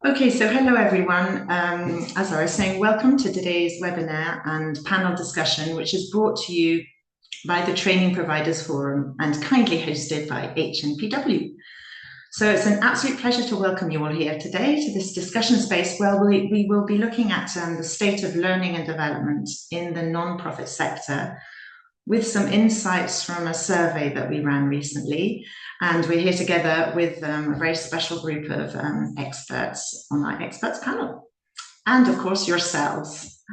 Okay, so hello everyone. As I was saying, welcome to today's webinar and panel discussion, which is brought to you by the Training Providers Forum and kindly hosted by HNPW. So it's an absolute pleasure to welcome you all here today to this discussion space where we will be looking at the state of learning and development in the non-profit sector with some insights from a survey that we ran recently. And we're here together with a very special group of experts on our experts panel. And of course, yourselves.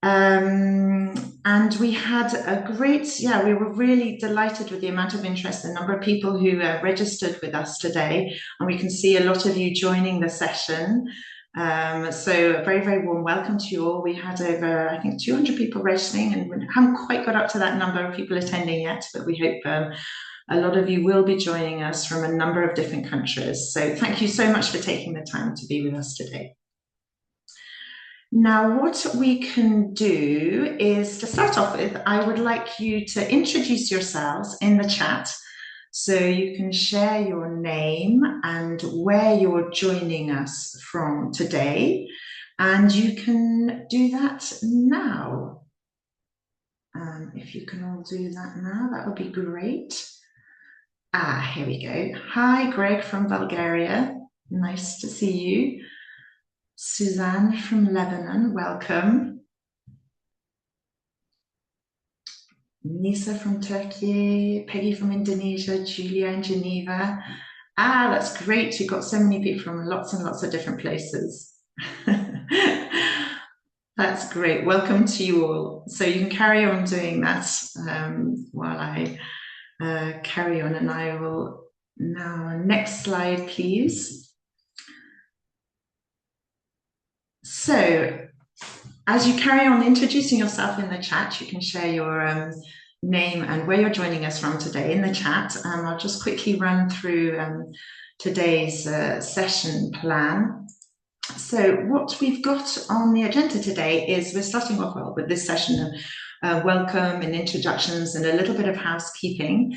And we had a great, we were really delighted with the amount of interest, the number of people who registered with us today. And we can see a lot of you joining the session. So a very, very warm welcome to you all. We had over, I think, 200 people registering, and we haven't quite got up to that number of people attending yet, but we hope a lot of you will be joining us from a number of different countries. So thank you so much for taking the time to be with us today. Now, what we can do is, to start off with, I would like you to introduce yourselves in the chat. So you can share your name and where you're joining us from today. And you can do that now. If you can all do that now, that would be great. Here we go. Hi, Greg from Bulgaria. Nice to see you. Suzanne from Lebanon, welcome. Nisa from Turkey, Peggy from Indonesia, Julia in Geneva. That's great. You've got so many people from lots and lots of different places. That's great. Welcome to you all. So you can carry on doing that while I carry on, and I will now, next slide, please. So as you carry on introducing yourself in the chat, you can share your name and where you're joining us from today in the chat. I'll just quickly run through today's session plan. So what we've got on the agenda today is we're starting off well with this session of welcome and introductions and a little bit of housekeeping.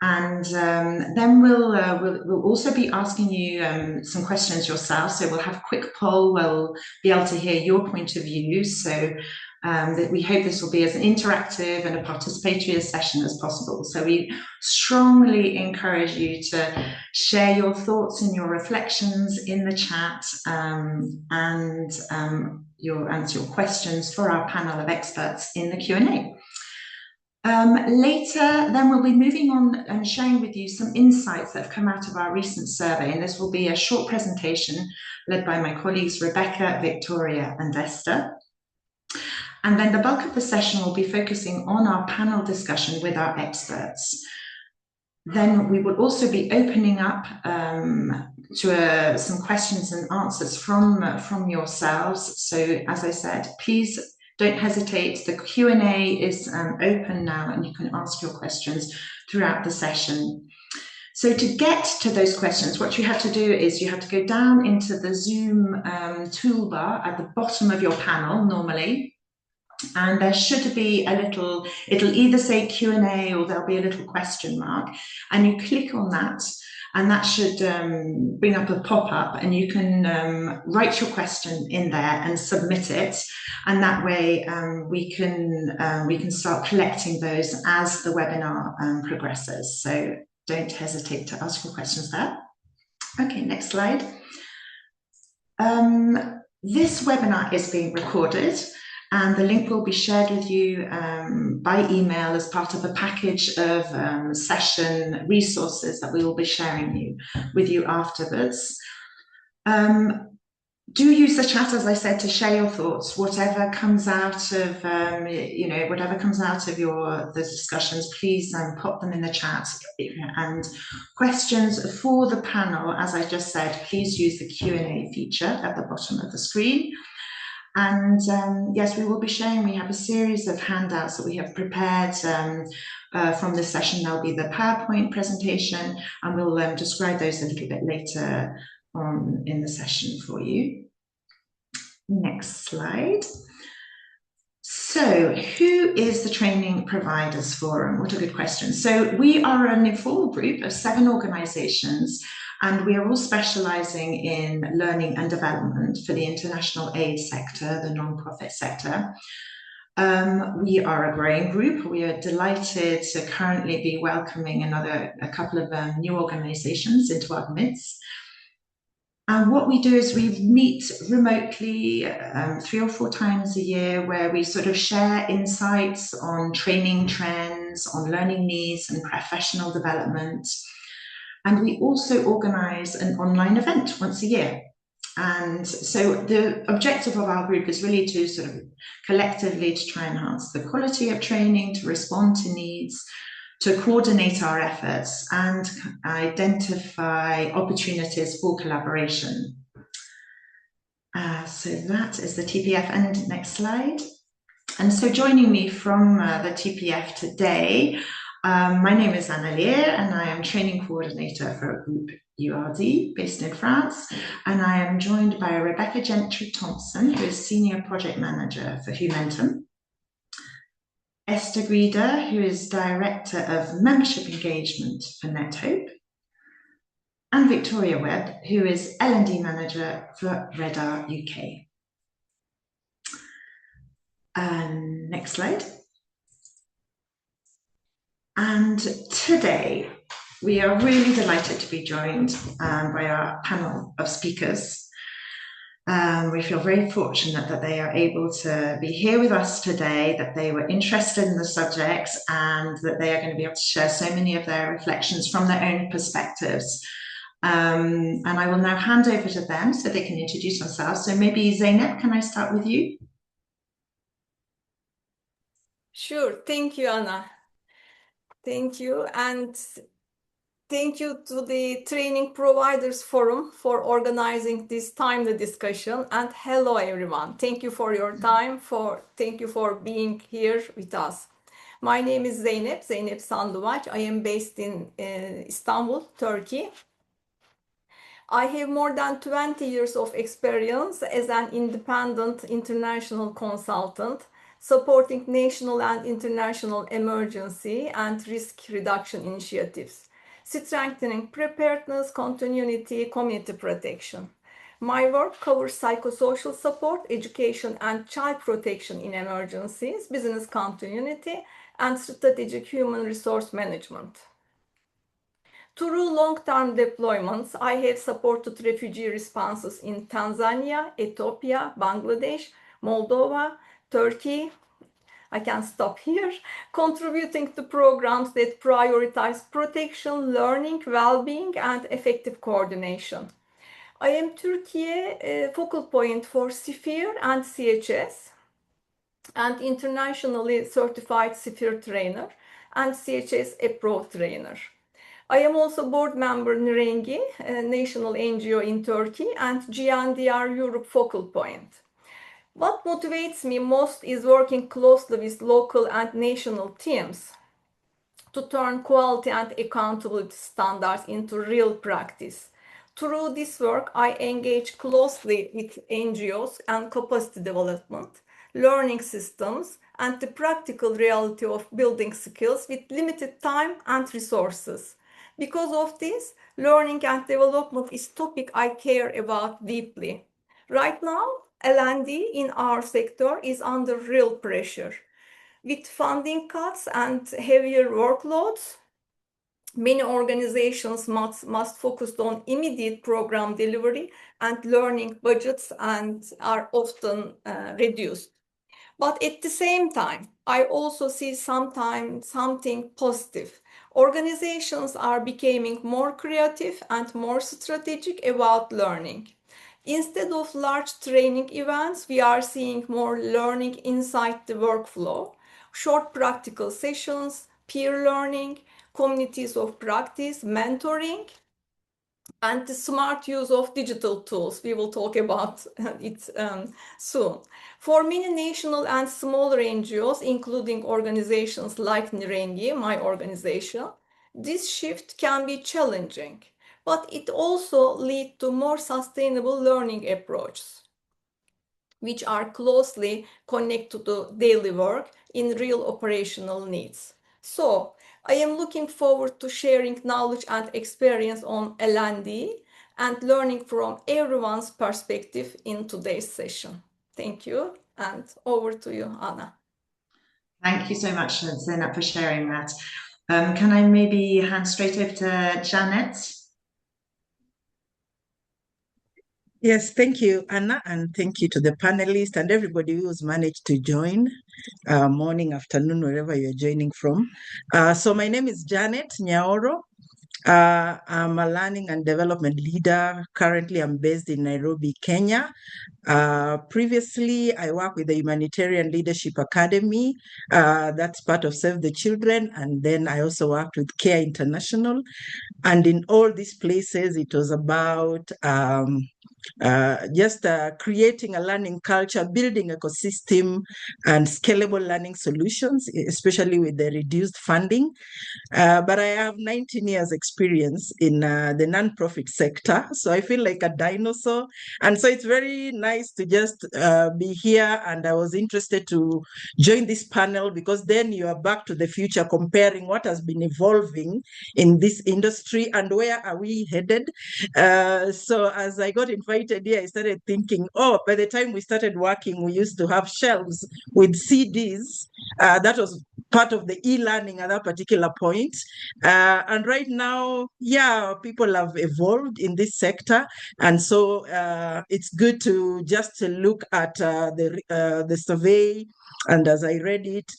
And then we'll also be asking you some questions yourself. So we'll have a quick poll. We'll be able to hear your point of view. So that we hope this will be as an interactive and a participatory session as possible. So we strongly encourage you to share your thoughts and your reflections in the chat and you'll answer your questions for our panel of experts in the Q&A. Later, then we'll be moving on and sharing with you some insights that have come out of our recent survey, and this will be a short presentation led by my colleagues Rebecca, Victoria and Esther. And then the bulk of the session will be focusing on our panel discussion with our experts. Then we will also be opening up to some questions and answers from yourselves. So as I said, please don't hesitate. The Q&A is open now, and you can ask your questions throughout the session. So to get to those questions, what you have to do is you have to go down into the Zoom toolbar at the bottom of your panel normally, and there should be a little, it'll either say Q&A or there'll be a little question mark, and you click on that. And that should bring up a pop-up, and you can write your question in there and submit it. And that way we can start collecting those as the webinar progresses. So don't hesitate to ask your questions there. Okay, next slide. This webinar is being recorded, and the link will be shared with you by email as part of a package of session resources that we will be sharing with you afterwards. Do use the chat, as I said, to share your thoughts. Whatever comes out of, whatever comes out of the discussions, please pop them in the chat. And questions for the panel, as I just said, please use the Q&A feature at the bottom of the screen. And yes, we will be sharing, we have a series of handouts that we have prepared from this session. There'll be the PowerPoint presentation, and we'll describe those a little bit later on in the session for you. Next slide. So who is the Training Providers Forum? What a good question. So we are an informal group of 7 organizations, And we are all specializing in learning and development for the international aid sector, the non-profit sector. We are a growing group. We are delighted to currently be welcoming a couple of new organizations into our midst. And what we do is we meet remotely 3 or 4 times a year, where we sort of share insights on training trends, on learning needs and professional development. And we also organize an online event once a year. And so the objective of our group is really to sort of collectively to try and enhance the quality of training, to respond to needs, to coordinate our efforts and identify opportunities for collaboration. So that is the TPF. And next slide. And so joining me from the TPF today, my name is Anna Lear, and I am training coordinator for Groupe URD based in France. And I am joined by Rebecca Gentry-Thompson, who is senior project manager for Humanitarian. Esther Grieder, who is Director of Membership Engagement for NetHope, and Victoria Webb, who is L&D Manager for Redar UK. Next slide. And today, we are really delighted to be joined by our panel of speakers. We feel very fortunate that they are able to be here with us today, that they were interested in the subjects, and that they are going to be able to share so many of their reflections from their own perspectives. And I will now hand over to them so they can introduce themselves. So maybe Zeynep, can I start with you? Sure. Thank you, Anna. Thank you. And thank you to the Training Providers Forum for organizing this timely discussion. And hello, everyone. Thank you for your time. Thank you for being here with us. My name is Zeynep Sanduvac. I am based in Istanbul, Turkey. I have more than 20 years of experience as an independent international consultant, supporting national and international emergency and risk reduction initiatives, strengthening preparedness, continuity, community protection. My work covers psychosocial support, education and child protection in emergencies, business continuity, and strategic human resource management. Through long-term deployments, I have supported refugee responses in Tanzania, Ethiopia, Bangladesh, Moldova, Turkey. I can stop here, contributing to programs that prioritize protection, learning, well-being, and effective coordination. I am Turkey focal point for SIFIR and CHS, and internationally certified SIFIR trainer and CHS Approved trainer. I am also board member Nirengi, a national NGO in Turkey, and GNDR Europe focal point. What motivates me most is working closely with local and national teams to turn quality and accountability standards into real practice. Through this work, I engage closely with NGOs and capacity development, learning systems, and the practical reality of building skills with limited time and resources. Because of this, learning and development is a topic I care about deeply. Right now, L&D in our sector is under real pressure. With funding cuts and heavier workloads, many organizations must focus on immediate program delivery, and learning budgets are often reduced. But at the same time, I also see something positive. Organizations are becoming more creative and more strategic about learning. Instead of large training events, we are seeing more learning inside the workflow, short practical sessions, peer learning, communities of practice, mentoring, and the smart use of digital tools. We will talk about it soon. For many national and smaller NGOs, including organizations like Nirengi, my organization, this shift can be challenging, but it also leads to more sustainable learning approaches, which are closely connected to daily work in real operational needs. So, I am looking forward to sharing knowledge and experience on L&D and learning from everyone's perspective in today's session. Thank you, and over to you, Anna. Thank you so much, Zainab, for sharing that. Can I maybe hand straight over to Janet? Yes, thank you, Anna, and thank you to the panelists and everybody who's managed to join, morning, afternoon, wherever you're joining from. So my name is Janet Nyaoro. I'm a learning and development leader. Currently, I'm based in Nairobi, Kenya. Previously, I worked with the Humanitarian Leadership Academy. That's part of Save the Children. And then I also worked with Care International. And in all these places, it was about just creating a learning culture, building ecosystem and scalable learning solutions, especially with the reduced funding. But I have 19 years experience in the nonprofit sector. So I feel like a dinosaur. And so it's very nice to just be here. And I was interested to join this panel because then you are back to the future, comparing what has been evolving in this industry and where are we headed. So as I got invited here, I started thinking, oh, by the time we started working, we used to have shelves with CDs. That was part of the e-learning at that particular point. And right now, yeah, people have evolved in this sector. And so it's good to just look at the survey. And as I read it,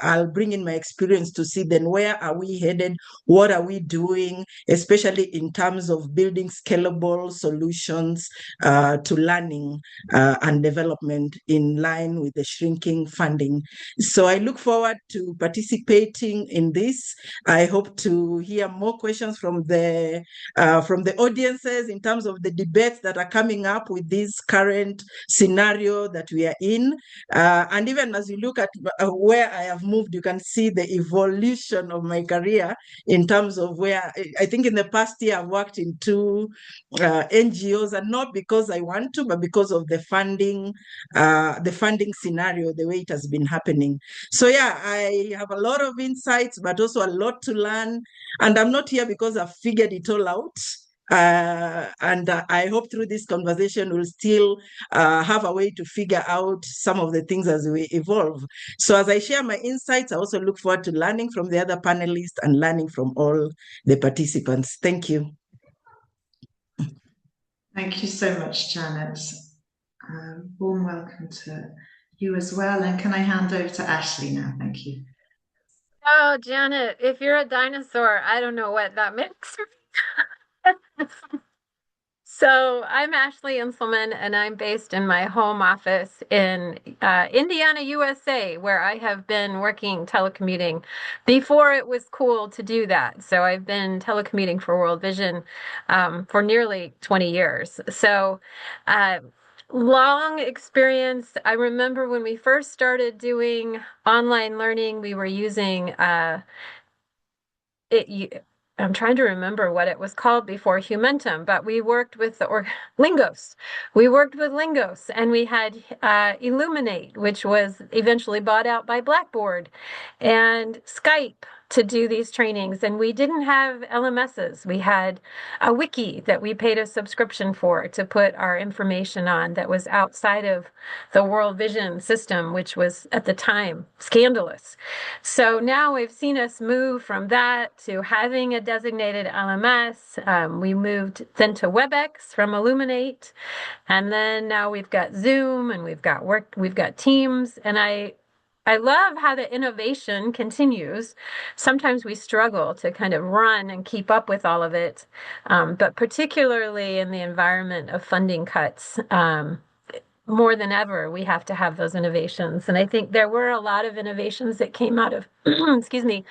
I'll bring in my experience to see then where are we headed? What are we doing, especially in terms of building scalable solutions to learning and development in line with the shrinking funding. So I look forward to participating in this. I hope to hear more questions from the audiences in terms of the debates that are coming up with this current scenario that we are in. And even as you look at where I have moved, you can see the evolution of my career in terms of where I think in the past year I've worked in two NGOs, and not because I want to, but because of the funding scenario, the way it has been happening. So yeah, I have a lot of insights, but also a lot to learn. And I'm not here because I've figured it all out. And I hope through this conversation we'll still have a way to figure out some of the things as we evolve. So as I share my insights, I also look forward to learning from the other panelists and learning from all the participants. Thank you. Thank you so much, Janet. Warm welcome to you as well. And can I hand over to Ashley now? Thank you. Oh, Janet, if you're a dinosaur, I don't know what that makes. So I'm Ashley Inselman, and I'm based in my home office in Indiana, USA, where I have been working telecommuting before it was cool to do that. So I've been telecommuting for World Vision for nearly 20 years. So long experience. I remember when we first started doing online learning, we were using I'm trying to remember what it was called before Humentum, but we worked with Lingos. We worked with Lingos, and we had Illuminate, which was eventually bought out by Blackboard, and Skype to do these trainings. And we didn't have LMSs. We had a wiki that we paid a subscription for to put our information on that was outside of the World Vision system, which was at the time scandalous. So now we've seen us move from that to having a designated LMS. We moved then to WebEx from Illuminate, and then now we've got Zoom, and we've got Teams, and I love how the innovation continues. Sometimes we struggle to kind of run and keep up with all of it, but particularly in the environment of funding cuts, more than ever, we have to have those innovations. And I think there were a lot of innovations that came out of, excuse me,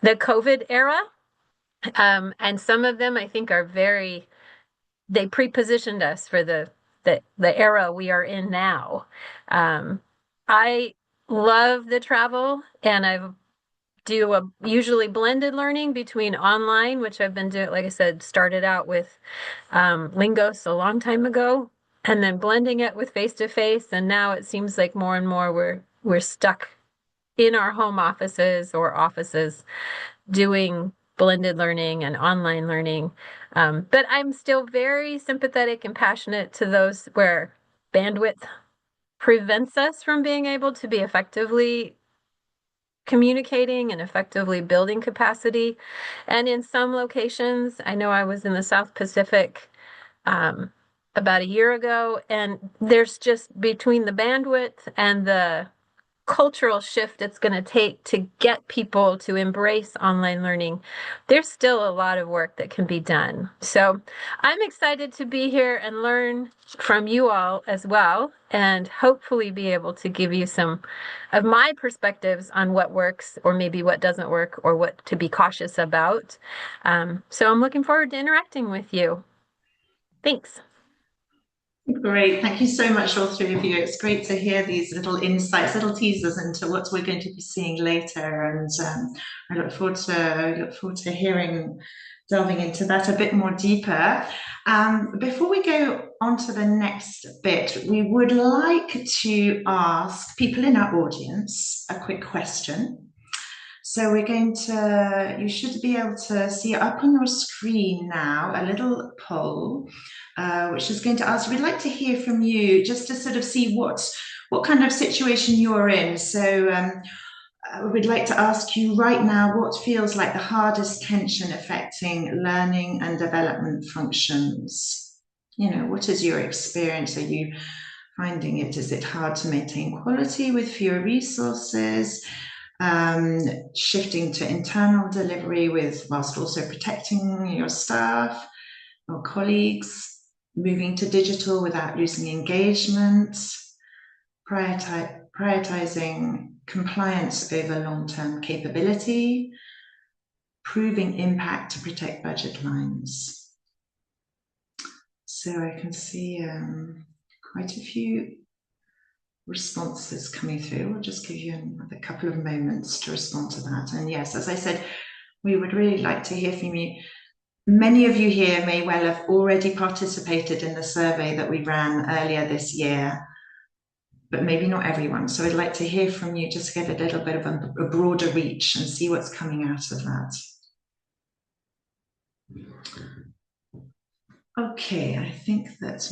the COVID era. And some of them I think are they pre-positioned us for the era we are in now. I love the travel, and I do a usually blended learning between online, which I've been doing, like I said, started out with Lingos a long time ago, and then blending it with face-to-face. And now it seems like more and more we're stuck in our home offices or offices doing blended learning and online learning. But I'm still very sympathetic and passionate to those where bandwidth prevents us from being able to be effectively communicating and effectively building capacity. And in some locations, I know I was in the South Pacific about a year ago, and there's just between the bandwidth and the cultural shift it's going to take to get people to embrace online learning, there's still a lot of work that can be done. So I'm excited to be here and learn from you all as well, and hopefully be able to give you some of my perspectives on what works or maybe what doesn't work or what to be cautious about. So I'm looking forward to interacting with you. Thanks. Great. Thank you so much, all three of you. It's great to hear these little insights, little teasers into what we're going to be seeing later. And I look forward to delving into that a bit more deeper. Before we go on to the next bit, we would like to ask people in our audience a quick question. So you should be able to see up on your screen now a little poll, which is going to ask, we'd like to hear from you just to sort of see what kind of situation you're in. So we'd like to ask you right now, what feels like the hardest tension affecting learning and development functions? What is your experience? Are you finding is it hard to maintain quality with fewer resources? Shifting to internal delivery whilst also protecting your staff or colleagues, moving to digital without losing engagement, prioritizing compliance over long-term capability, proving impact to protect budget lines. So I can see quite a few responses coming through. I'll just give you another couple of moments to respond to that. And yes, as I said, we would really like to hear from you. Many of you here may well have already participated in the survey that we ran earlier this year, but maybe not everyone. So I'd like to hear from you, just to get a little bit of a broader reach and see what's coming out of that. Okay, I think that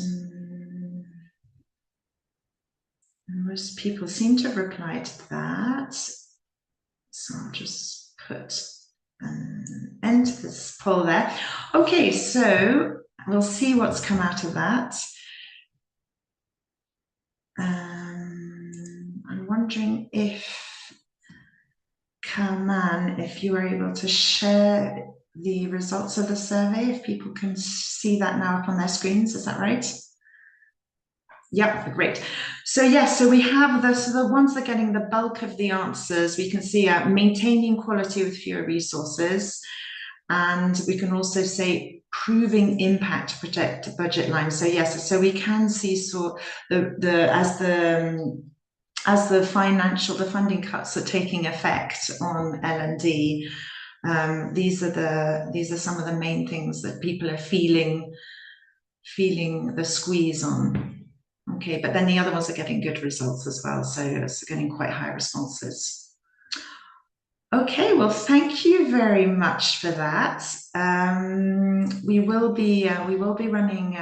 most people seem to have replied to that. So I'll just put an end to this poll there. Okay, so we'll see what's come out of that. I'm wondering if, Kalman, if you are able to share the results of the survey, if people can see that now up on their screens, is that right? Yep, great. So yes, so we have the ones that are getting the bulk of the answers. We can see maintaining quality with fewer resources, and we can also say proving impact to protect budget lines. So yes, so we can see as the funding cuts are taking effect on L&D. These are some of the main things that people are feeling the squeeze on. Okay, but then the other ones are getting good results as well, so it's getting quite high responses. Okay, well, thank you very much for that. We will be running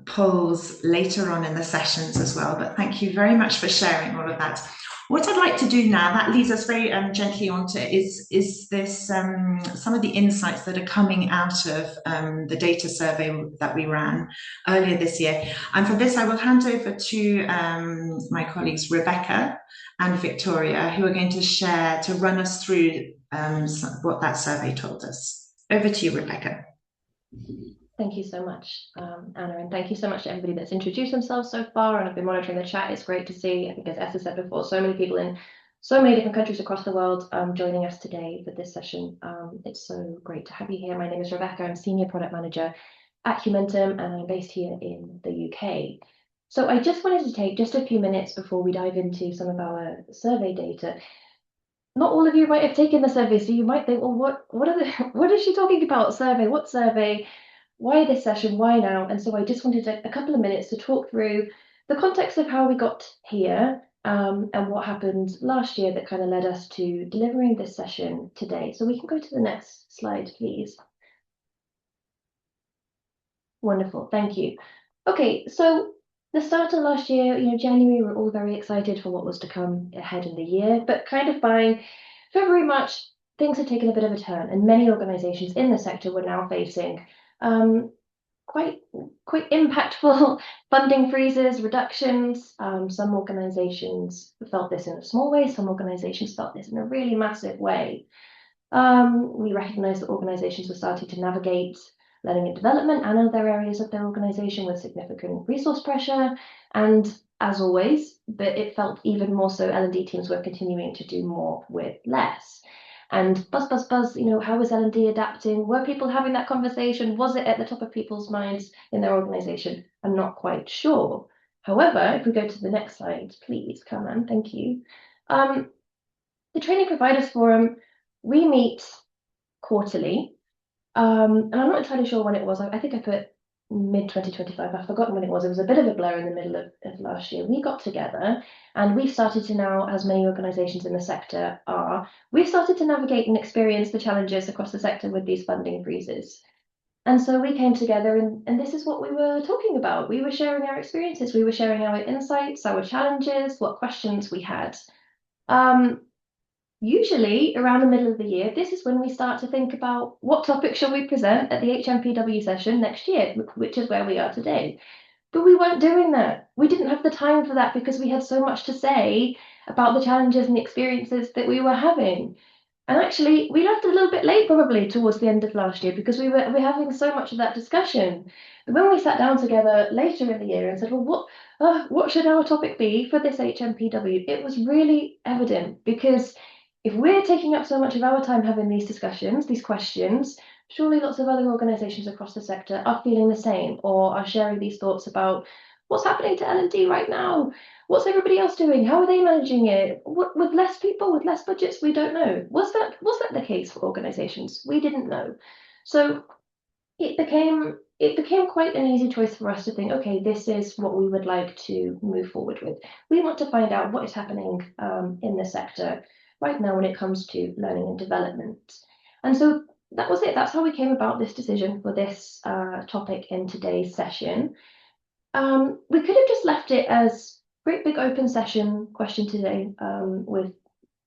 polls later on in the sessions as well, but thank you very much for sharing all of that. What I'd like to do now, that leads us very gently onto is this some of the insights that are coming out of the data survey that we ran earlier this year. And for this, I will hand over to my colleagues Rebecca and Victoria, who are going to run us through what that survey told us. Over to you, Rebecca. Thank you so much, Anna, and thank you so much to everybody that's introduced themselves so far and I've been monitoring the chat. It's great to see, I think as Esther said before, so many people in so many different countries across the world joining us today for this session. It's so great to have you here. My name is Rebecca. I'm Senior Product Manager at Humanitarian and I'm based here in the UK. So I just wanted to take just a few minutes before we dive into some of our survey data. Not all of you might have taken the survey, so you might think, well, what is she talking about? Survey? What survey? Why this session? Why now? And so I just wanted a couple of minutes to talk through the context of how we got here and what happened last year that kind of led us to delivering this session today. So we can go to the next slide, please. Wonderful, thank you. Okay, so the start of last year, January, we were all very excited for what was to come ahead in the year, but kind of by February, March, things had taken a bit of a turn, and many organizations in the sector were now facing quite impactful funding freezes, reductions. Some organizations felt this in a small way, some organizations felt this in a really massive way. We recognized that organizations were starting to navigate learning and development and other areas of their organization with significant resource pressure. And as always, but it felt even more so, L&D teams were continuing to do more with less. And buzz, how was L&D adapting? Were people having that conversation? Was it at the top of people's minds in their organization? I'm not quite sure. However, if we go to the next slide, please, come on, thank you. The Training Providers Forum, we meet quarterly, and I'm not entirely sure when it was. I think I put mid-2025. I've forgotten when it was. It was a bit of a blur in the middle of last year. We got together and we've started to now, as many organisations in the sector are, we've started to navigate and experience the challenges across the sector with these funding freezes. And so we came together and this is what we were talking about. We were sharing our experiences. We were sharing our insights, our challenges, what questions we had. Usually around the middle of the year, this is when we start to think about what topic shall we present at the HNPW session next year, which is where we are today. But we weren't doing that. We didn't have the time for that because we had so much to say about the challenges and the experiences that we were having. And actually, we left a little bit late probably towards the end of last year because we were having so much of that discussion. And when we sat down together later in the year and said, well, what should our topic be for this HNPW? It was really evident because if we're taking up so much of our time having these discussions, these questions, surely lots of other organisations across the sector are feeling the same or are sharing these thoughts about what's happening to L&D right now. What's everybody else doing? How are they managing it? With less people, with less budgets? We don't know. Was that the case for organisations? We didn't know. So it became quite an easy choice for us to think, okay, this is what we would like to move forward with. We want to find out what is happening in the sector right now when it comes to learning and development. And so that was it. That's how we came about this decision for this topic in today's session. We could have just left it as great big open session question today with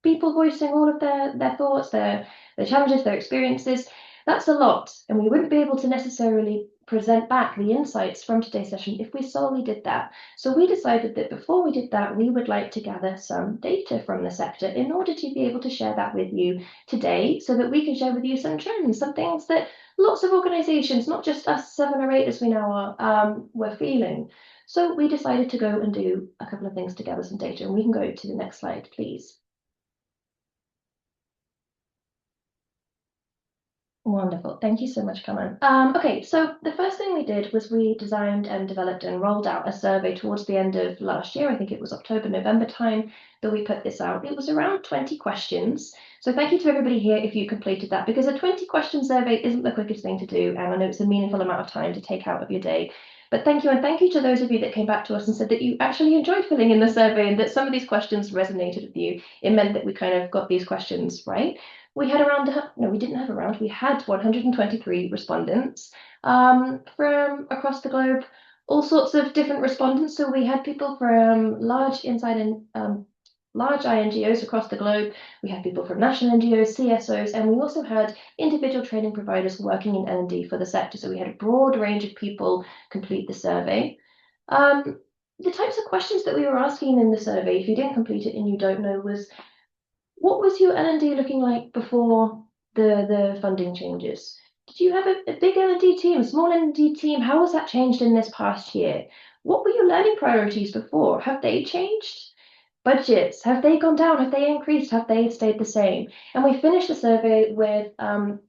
people voicing all of their thoughts, their challenges, their experiences. That's a lot, and we wouldn't be able to necessarily present back the insights from today's session if we solely did that. So we decided that before we did that, we would like to gather some data from the sector in order to be able to share that with you today so that we can share with you some trends, some things that lots of organisations, not just us 7 or 8 as we now are, were feeling. So we decided to go and do a couple of things to gather some data, and we can go to the next slide, please. Wonderful. Thank you so much, Carmen. Okay, so the first thing we did was we designed and developed and rolled out a survey towards the end of last year. I think it was October, November time that we put this out. It was around 20 questions. So thank you to everybody here if you completed that, because a 20-question survey isn't the quickest thing to do, and I know it's a meaningful amount of time to take out of your day. But thank you, and thank you to those of you that came back to us and said that you actually enjoyed filling in the survey and that some of these questions resonated with you. It meant that we kind of got these questions right. We had we had 123 respondents from across the globe, all sorts of different respondents. So we had people from large INGOs across the globe. We had people from national NGOs, CSOs, and we also had individual training providers working in L&D for the sector. So we had a broad range of people complete the survey. The types of questions that we were asking in the survey, if you didn't complete it and you don't know, was what was your L&D looking like before the funding changes? Did you have a big L&D team, a small L&D team? How has that changed in this past year? What were your learning priorities before? Have they changed? Budgets, have they gone down? Have they increased? Have they stayed the same? And we finished the survey with an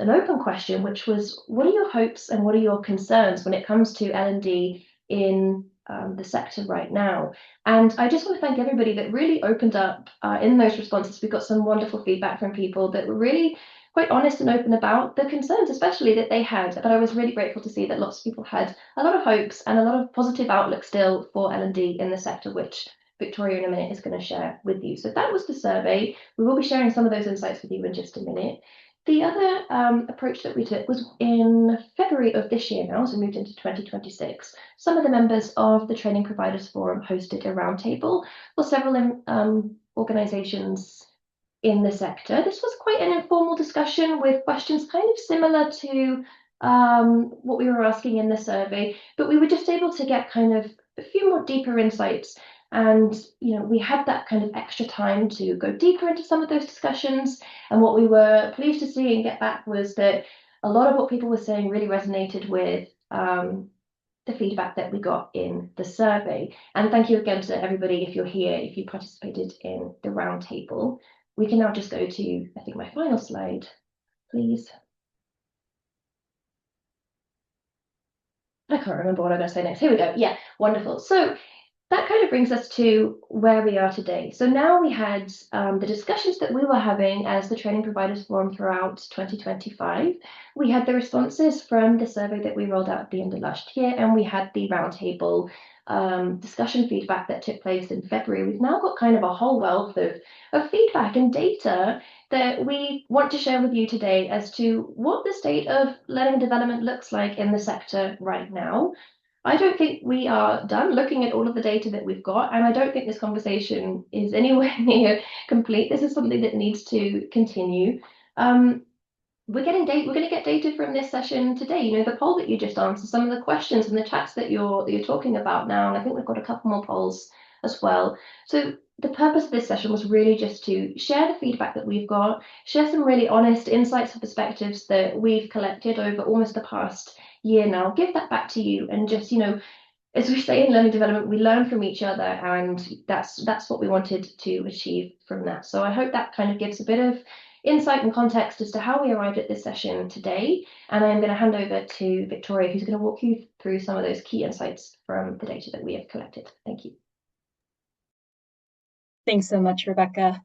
open question, which was, what are your hopes and what are your concerns when it comes to L&D in the sector right now. And I just want to thank everybody that really opened up in those responses. We got some wonderful feedback from people that were really quite honest and open about the concerns, especially that they had. But I was really grateful to see that lots of people had a lot of hopes and a lot of positive outlook still for L&D in the sector, which Victoria in a minute is going to share with you. So that was the survey. We will be sharing some of those insights with you in just a minute. The other approach that we took was in February of this year now, so we moved into 2026. Some of the members of the Training Providers Forum hosted a roundtable for several organisations in the sector. This was quite an informal discussion with questions kind of similar to what we were asking in the survey, but we were just able to get kind of a few more deeper insights. And, you know, we had that kind of extra time to go deeper into some of those discussions. And what we were pleased to see and get back was that a lot of what people were saying really resonated with the feedback that we got in the survey. And thank you again to everybody if you're here, if you participated in the roundtable. We can now just go to, I think, my final slide, please. I can't remember what I'm going to say next. Here we go. Yeah, wonderful. So that kind of brings us to where we are today. So now we had the discussions that we were having as the Training Providers Forum throughout 2025. We had the responses from the survey that we rolled out at the end of last year, and we had the roundtable discussion feedback that took place in February. We've now got kind of a whole wealth of feedback and data that we want to share with you today as to what the state of learning and development looks like in the sector right now. I don't think we are done looking at all of the data that we've got, and I don't think this conversation is anywhere near complete. This is something that needs to continue. We're going to get data from this session today. You know, the poll that you just answered, some of the questions and the chats that you're talking about now, and I think we've got a couple more polls as well. So the purpose of this session was really just to share the feedback that we've got, share some really honest insights and perspectives that we've collected over almost the past year now, give that back to you, and just, you know, as we say in learning development, we learn from each other, and that's what we wanted to achieve from that. So I hope that kind of gives a bit of insight and context as to how we arrived at this session today. And I'm going to hand over to Victoria, who's going to walk you through some of those key insights from the data that we have collected. Thank you. Thanks so much, Rebecca.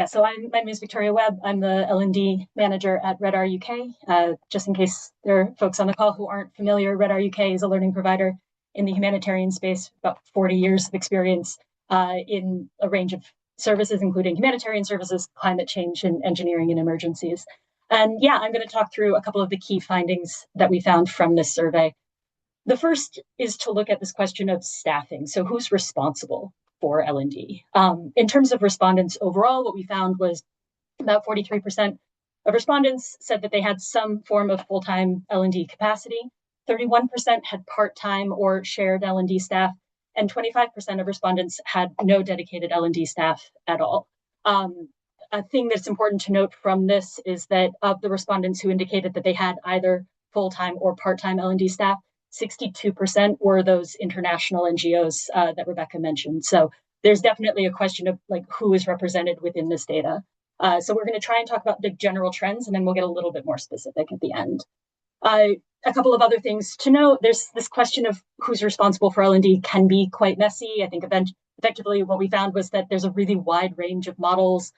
So my name is Victoria Webb. I'm the L&D manager at REDR UK. Just in case there are folks on the call who aren't familiar, REDR UK is a learning provider in the humanitarian space, about 40 years of experience in a range of services, including humanitarian services, climate change, and engineering and emergencies. And yeah, I'm going to talk through a couple of the key findings that we found from this survey. The first is to look at this question of staffing. So who's responsible for L&D? In terms of respondents overall, what we found was about 43% of respondents said that they had some form of full-time L&D capacity. 31% had part-time or shared L&D staff, and 25% of respondents had no dedicated L&D staff at all. A thing that's important to note from this is that of the respondents who indicated that they had either full-time or part-time L&D staff, 62% were those international NGOs that Rebecca mentioned. So there's definitely a question of like who is represented within this data. So we're going to try and talk about the general trends, and then we'll get a little bit more specific at the end. A couple of other things to note: there's this question of who's responsible for L&D can be quite messy. I think effectively what we found was that there's a really wide range of models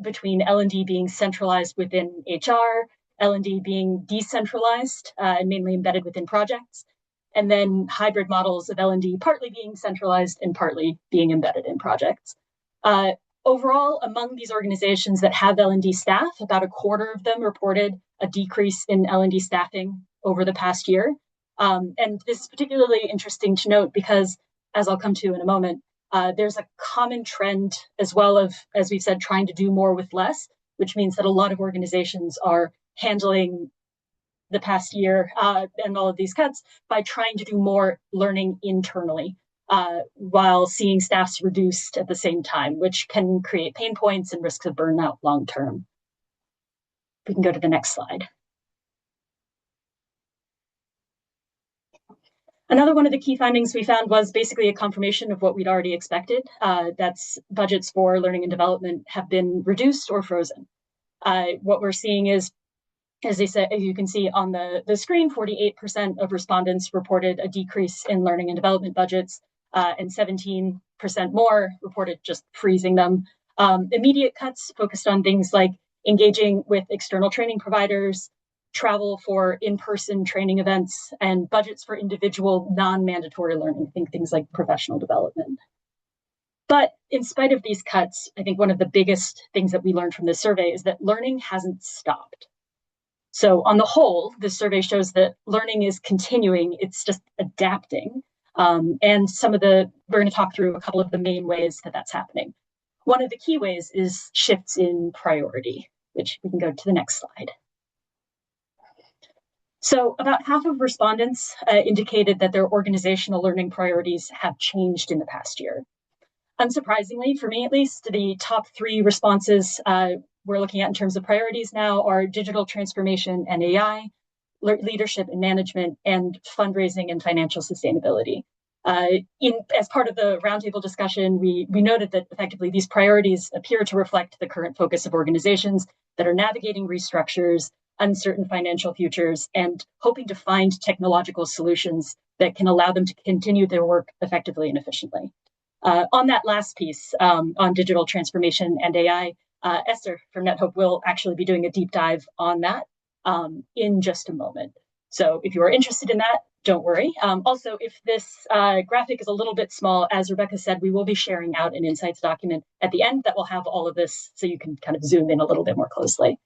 between L&D being centralized within HR, L&D being decentralized and mainly embedded within projects, and then hybrid models of L&D partly being centralized and partly being embedded in projects. Overall, among these organizations that have L&D staff, about a quarter of them reported a decrease in L&D staffing over the past year. And this is particularly interesting to note because, as I'll come to in a moment, there's a common trend as well of, as we've said, trying to do more with less, which means that a lot of organizations are handling the past year and all of these cuts by trying to do more learning internally while seeing staffs reduced at the same time, which can create pain points and risks of burnout long term. We can go to the next slide. Another one of the key findings we found was basically a confirmation of what we'd already expected. That's budgets for learning and development have been reduced or frozen. What we're seeing is As you can see on the screen, 48% of respondents reported a decrease in learning and development budgets, and 17% more reported just freezing them. Immediate cuts focused on things like engaging with external training providers, travel for in-person training events, and budgets for individual non-mandatory learning, think things like professional development. But in spite of these cuts, I think one of the biggest things that we learned from this survey is that learning hasn't stopped. So on the whole, this survey shows that learning is continuing, it's just adapting. And we're going to talk through a couple of the main ways that that's happening. One of the key ways is shifts in priority, which we can go to the next slide. So about half of respondents indicated that their organizational learning priorities have changed in the past year. Unsurprisingly, for me at least, the top 3 responses we're looking at in terms of priorities now are digital transformation and AI, leadership and management, and fundraising and financial sustainability. As part of the roundtable discussion, we noted that effectively these priorities appear to reflect the current focus of organizations that are navigating restructures, uncertain financial futures, and hoping to find technological solutions that can allow them to continue their work effectively and efficiently. On that last piece, on digital transformation and AI, Esther from NetHope will actually be doing a deep dive on that in just a moment. So if you are interested in that, don't worry. Also, if this graphic is a little bit small, as Rebecca said, we will be sharing out an insights document at the end that will have all of this so you can kind of zoom in a little bit more closely.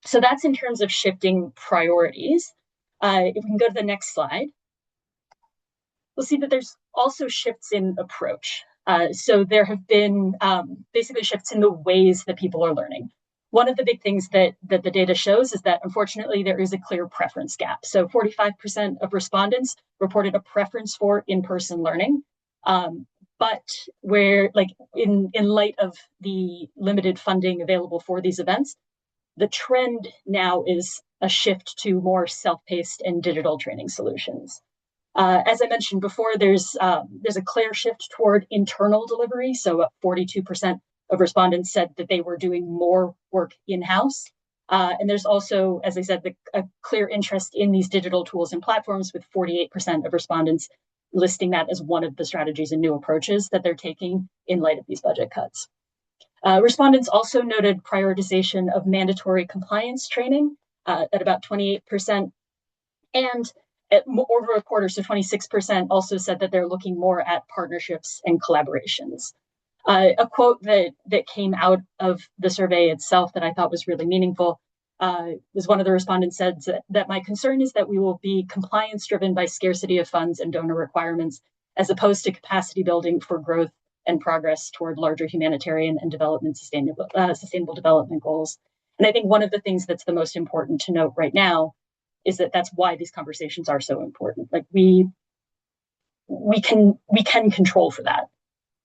So that's in terms of shifting priorities. If we can go to the next slide, we'll see that there's also shifts in approach. So there have been basically shifts in the ways that people are learning. One of the big things that the data shows is that, unfortunately, there is a clear preference gap. So 45% of respondents reported a preference for in-person learning. But where, like, in light of the limited funding available for these events, the trend now is a shift to more self-paced and digital training solutions. As I mentioned before, there's a clear shift toward internal delivery. So 42% of respondents said that they were doing more work in-house. And there's also, as I said, a clear interest in these digital tools and platforms, with 48% of respondents listing that as one of the strategies and new approaches that they're taking in light of these budget cuts. Respondents also noted prioritization of mandatory compliance training at about 28%. And over a quarter, so 26%, also said that they're looking more at partnerships and collaborations. A quote that came out of the survey itself that I thought was really meaningful was one of the respondents said that my concern is that we will be compliance driven by scarcity of funds and donor requirements, as opposed to capacity building for growth and progress toward larger humanitarian and sustainable development goals. And I think one of the things that's the most important to note right now is that that's why these conversations are so important. Like we can control for that.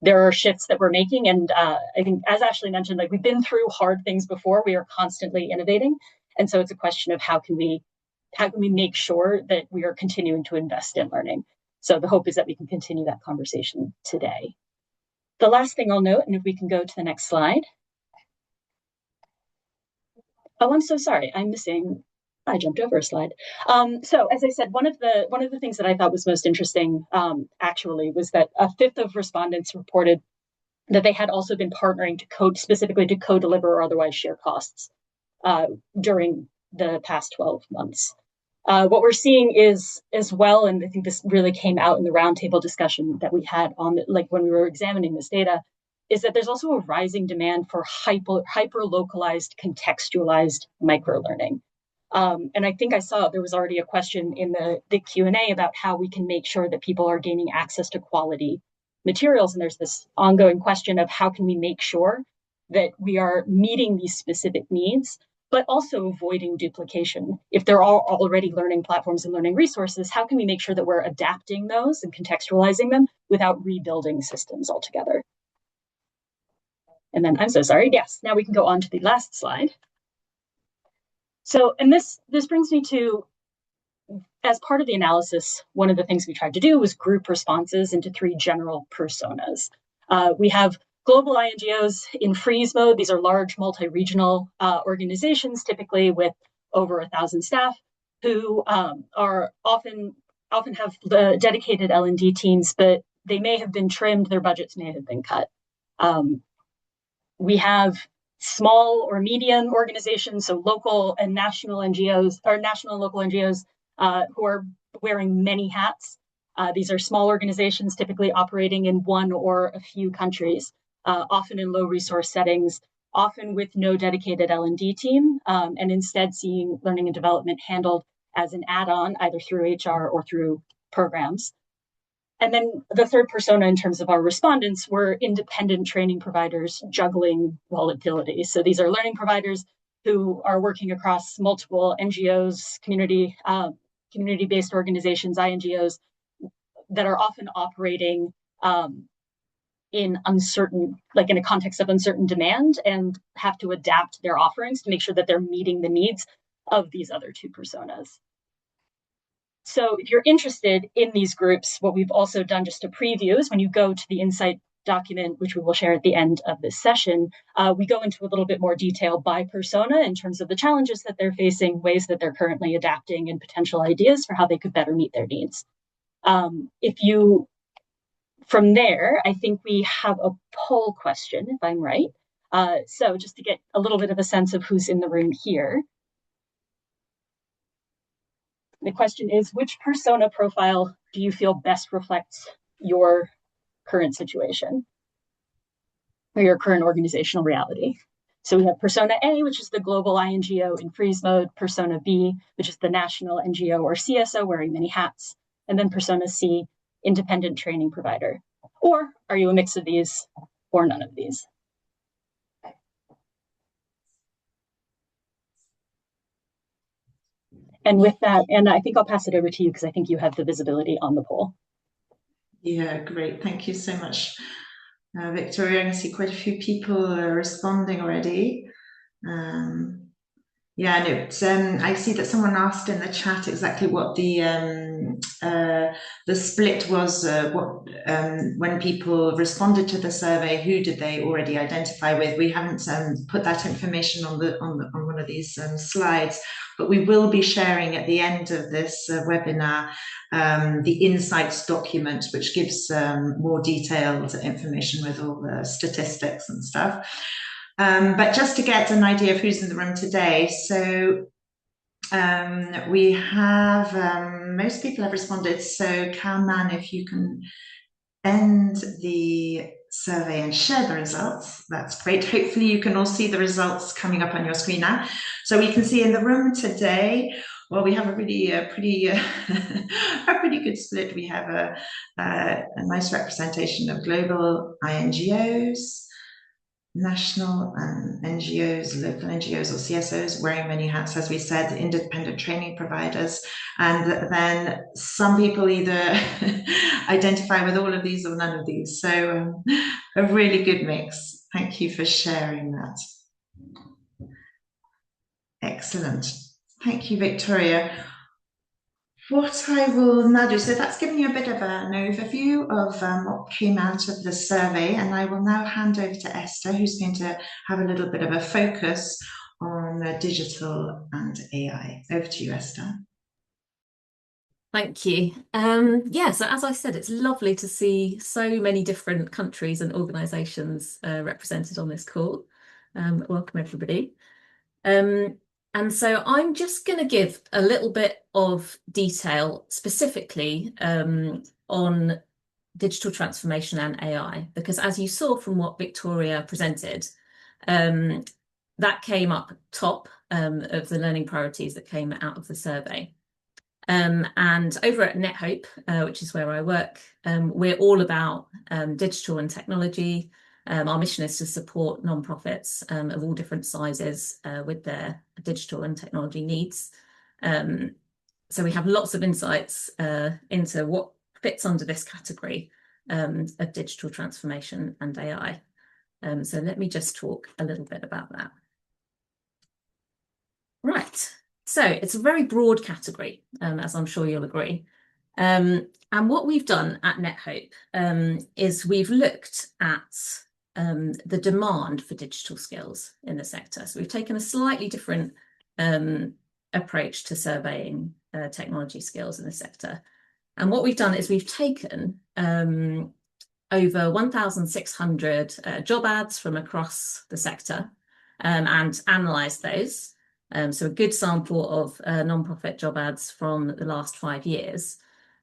There are shifts that we're making, and I think, as Ashley mentioned, like, we've been through hard things before. We are constantly innovating, and so it's a question of how can we make sure that we are continuing to invest in learning. So the hope is that we can continue that conversation today. The last thing I'll note, and if we can go to the next slide. Oh, I'm so sorry. I jumped over a slide. So as I said, one of the things that I thought was most interesting actually was that a fifth of respondents reported that they had also been partnering specifically to co-deliver or otherwise share costs during the past 12 months. What we're seeing is, as well, and I think this really came out in the roundtable discussion that we had when we were examining this data, is that there's also a rising demand for hyper-localized, contextualized microlearning. And I think I saw there was already a question in the Q&A about how we can make sure that people are gaining access to quality materials. And there's this ongoing question of how can we make sure that we are meeting these specific needs, but also avoiding duplication. If there are already learning platforms and learning resources, how can we make sure that we're adapting those and contextualizing them without rebuilding systems altogether? And then, I'm so sorry, yes, now we can go on to the last slide. So, and this brings me to, as part of the analysis, one of the things we tried to do was group responses into 3 general personas. We have global INGOs in freeze mode, these are large multi-regional organizations, typically with over 1,000 staff, who are often have the dedicated L&D teams, but they may have been trimmed, their budgets may have been cut. We have small or medium organizations, so local and national NGOs, or national and local NGOs, who are wearing many hats. These are small organizations typically operating in one or a few countries, often in low resource settings, often with no dedicated L&D team, and instead seeing learning and development handled as an add-on, either through HR or through programs. And then the third persona in terms of our respondents were independent training providers juggling volatility. So these are learning providers who are working across multiple NGOs, community-based organizations, INGOs, that are often operating in uncertain, like in a context of uncertain demand, and have to adapt their offerings to make sure that they're meeting the needs of these other two personas. So if you're interested in these groups, what we've also done just to preview is when you go to the Insight document, which we will share at the end of this session, we go into a little bit more detail by persona in terms of the challenges that they're facing, ways that they're currently adapting, and potential ideas for how they could better meet their needs. From there, I think we have a poll question, if I'm right. So just to get a little bit of a sense of who's in the room here. The question is, which persona profile do you feel best reflects your current situation or your current organizational reality? So we have persona A, which is the global INGO in freeze mode, persona B, which is the national NGO or CSO wearing many hats, and then persona C, independent training provider. Or are you a mix of these or none of these? And with that, and I think I'll pass it over to you because I think you have the visibility on the poll. Yeah, great. Thank you so much, Victoria. I can see quite a few people responding already. Yeah, no, I see that someone asked in the chat exactly what the split was. When people responded to the survey, who did they already identify with? We haven't put that information on one of these slides, but we will be sharing at the end of this webinar the insights document, which gives more detailed information with all the statistics and stuff. But just to get an idea of who's in the room today, so we have, most people have responded, so Kalman, if you can end the survey and share the results, that's great. Hopefully you can all see the results coming up on your screen now. So we can see in the room today, well, we have a really pretty good split. We have a nice representation of global INGOs, national NGOs, local NGOs or CSOs wearing many hats, as we said, independent training providers, and then some people either identify with all of these or none of these. So a really good mix. Thank you for sharing that. Excellent. Thank you, Victoria. What I will now do, so that's given you a bit of an overview of what came out of the survey, and I will now hand over to Esther, who's going to have a little bit of a focus on digital and AI. Over to you, Esther. Thank you. Yeah, so as I said, it's lovely to see so many different countries and organisations represented on this call. Welcome, everybody. And so I'm just going to give a little bit of detail specifically on digital transformation and AI, because as you saw from what Victoria presented, that came up top of the learning priorities that came out of the survey. And over at NetHope, which is where I work, we're all about digital and technology. Our mission is to support nonprofits of all different sizes with their digital and technology needs. So we have lots of insights into what fits under this category of digital transformation and AI. So let me just talk a little bit about that. Right, so it's a very broad category, as I'm sure you'll agree. And what we've done at NetHope is we've looked at the demand for digital skills in the sector. So we've taken a slightly different approach to surveying technology skills in the sector. And what we've done is we've taken over 1,600 job ads from across the sector and analysed those. So a good sample of non-profit job ads from the last 5 years,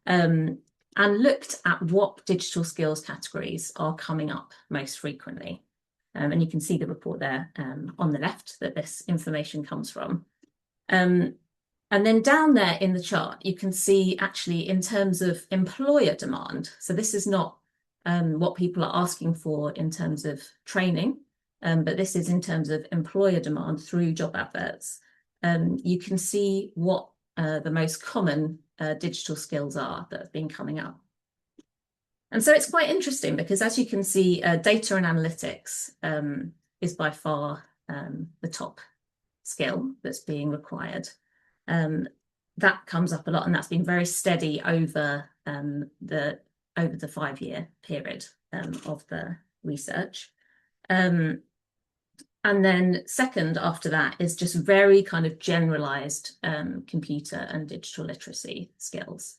and looked at what digital skills categories are coming up most frequently. And you can see the report there on the left that this information comes from. And then down there in the chart, you can see actually in terms of employer demand. So this is not what people are asking for in terms of training, but this is in terms of employer demand through job adverts. You can see what the most common digital skills are that have been coming up. And so it's quite interesting because, as you can see, data and analytics is by far the top skill that's being required. That comes up a lot, and that's been very steady over the 5-year period of the research. And then second after that is just very kind of generalized computer and digital literacy skills.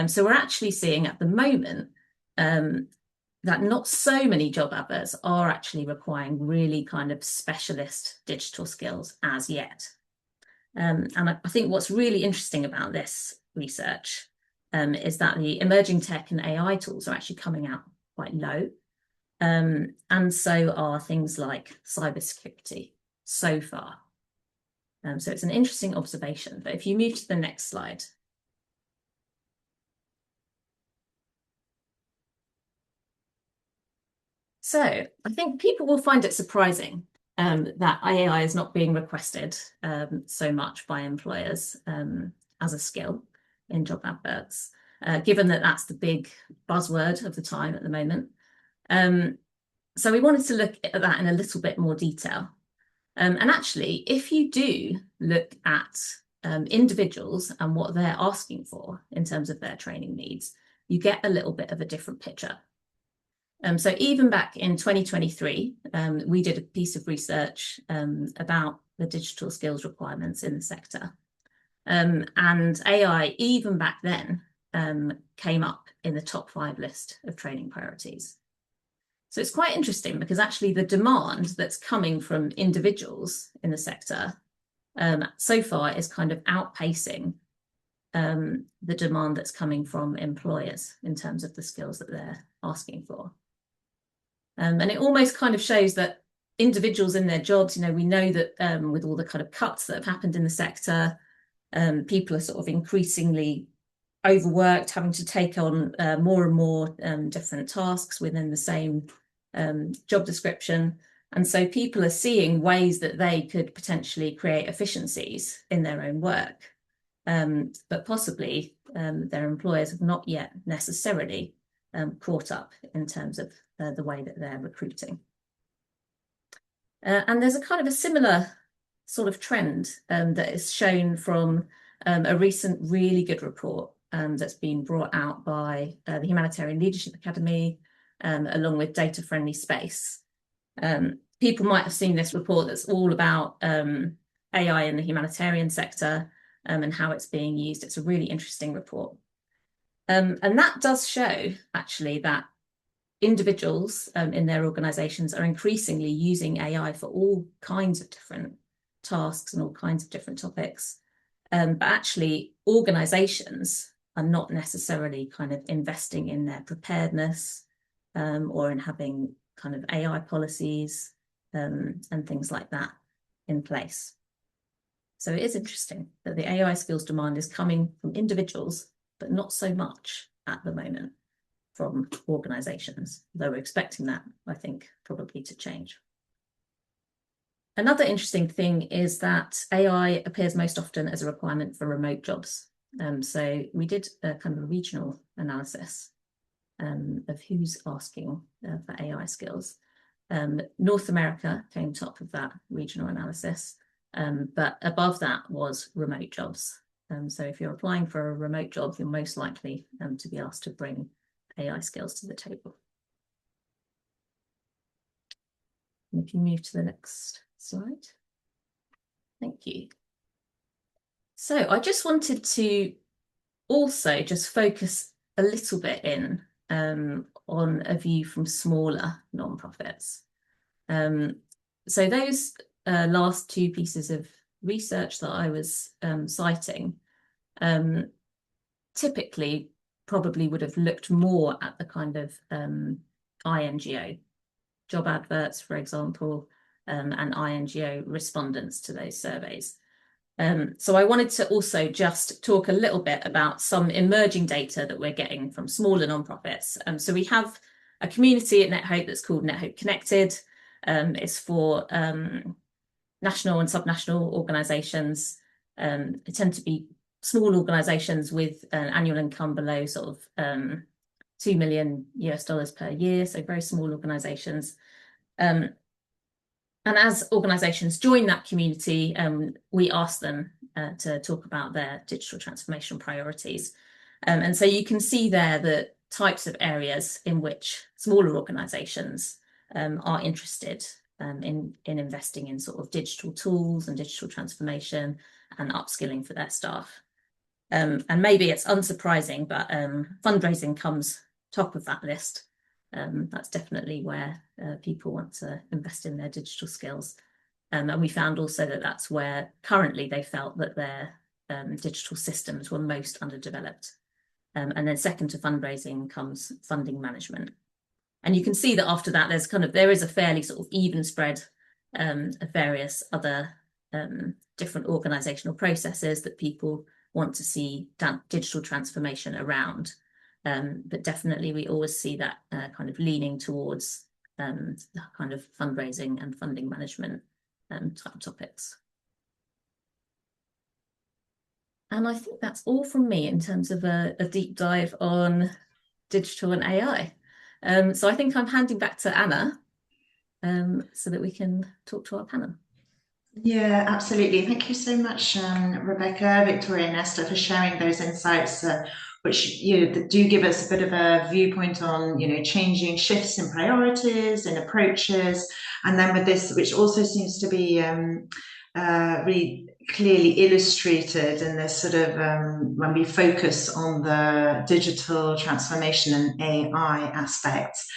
So we're actually seeing at the moment that not so many job adverts are actually requiring really kind of specialist digital skills as yet. And I think what's really interesting about this research is that the emerging tech and AI tools are actually coming out quite low. And so are things like cybersecurity so far. So it's an interesting observation. But if you move to the next slide. So I think people will find it surprising that AI is not being requested so much by employers as a skill in job adverts, given that that's the big buzzword of the time at the moment. So we wanted to look at that in a little bit more detail. And actually, if you do look at individuals and what they're asking for in terms of their training needs, you get a little bit of a different picture. So even back in 2023, we did a piece of research about the digital skills requirements in the sector. And AI, even back then, came up in the top 5 list of training priorities. So it's quite interesting because actually the demand that's coming from individuals in the sector so far is kind of outpacing the demand that's coming from employers in terms of the skills that they're asking for. And it almost kind of shows that individuals in their jobs, you know, we know that with all the kind of cuts that have happened in the sector, people are sort of increasingly overworked, having to take on more and more different tasks within the same job description. And so people are seeing ways that they could potentially create efficiencies in their own work, but possibly their employers have not yet necessarily caught up in terms of the way that they're recruiting. And there's a kind of a similar sort of trend that is shown from a recent really good report that's been brought out by the Humanitarian Leadership Academy, along with Data Friendly Space. People might have seen this report that's all about AI in the humanitarian sector and how it's being used. It's a really interesting report. And that does show actually that individuals in their organizations are increasingly using AI for all kinds of different tasks and all kinds of different topics. But actually organizations are not necessarily kind of investing in their preparedness or in having kind of AI policies and things like that in place. So it is interesting that the AI skills demand is coming from individuals, but not so much at the moment from organizations, though we're expecting that, I think, probably to change. Another interesting thing is that AI appears most often as a requirement for remote jobs. So we did a kind of a regional analysis of who's asking for AI skills. North America came top of that regional analysis, but above that was remote jobs. So if you're applying for a remote job, you're most likely to be asked to bring AI skills to the table. If you move to the next slide. Thank you. So I just wanted to also just focus a little bit in on a view from smaller nonprofits. So those last two pieces of research that I was citing typically probably would have looked more at the kind of INGO, job adverts, for example, and INGO respondents to those surveys. So I wanted to also just talk a little bit about some emerging data that we're getting from smaller nonprofits. So we have a community at NetHope that's called NetHope Connected. It's for national and subnational organisations. They tend to be small organisations with an annual income below sort of $2 million per year, so very small organisations. And as organisations join that community, we ask them to talk about their digital transformation priorities. And so you can see there the types of areas in which smaller organisations are interested in investing in sort of digital tools and digital transformation and upskilling for their staff. And maybe it's unsurprising, but fundraising comes top of that list. That's definitely where people want to invest in their digital skills. And we found also that that's where currently they felt that their digital systems were most underdeveloped. And then second to fundraising comes funding management. And you can see that after that, there is a fairly sort of even spread of various other different organizational processes that people want to see digital transformation around. But definitely we always see that kind of leaning towards the kind of fundraising and funding management type topics. And I think that's all from me in terms of a deep dive on digital and AI. So I think I'm handing back to Anna so that we can talk to our panel. Yeah, absolutely. Thank you so much, Rebecca, Victoria, and Esther, for sharing those insights, which do give us a bit of a viewpoint on changing shifts in priorities and approaches, and then with this, which also seems to be really clearly illustrated in this sort of when we focus on the digital transformation and AI aspects.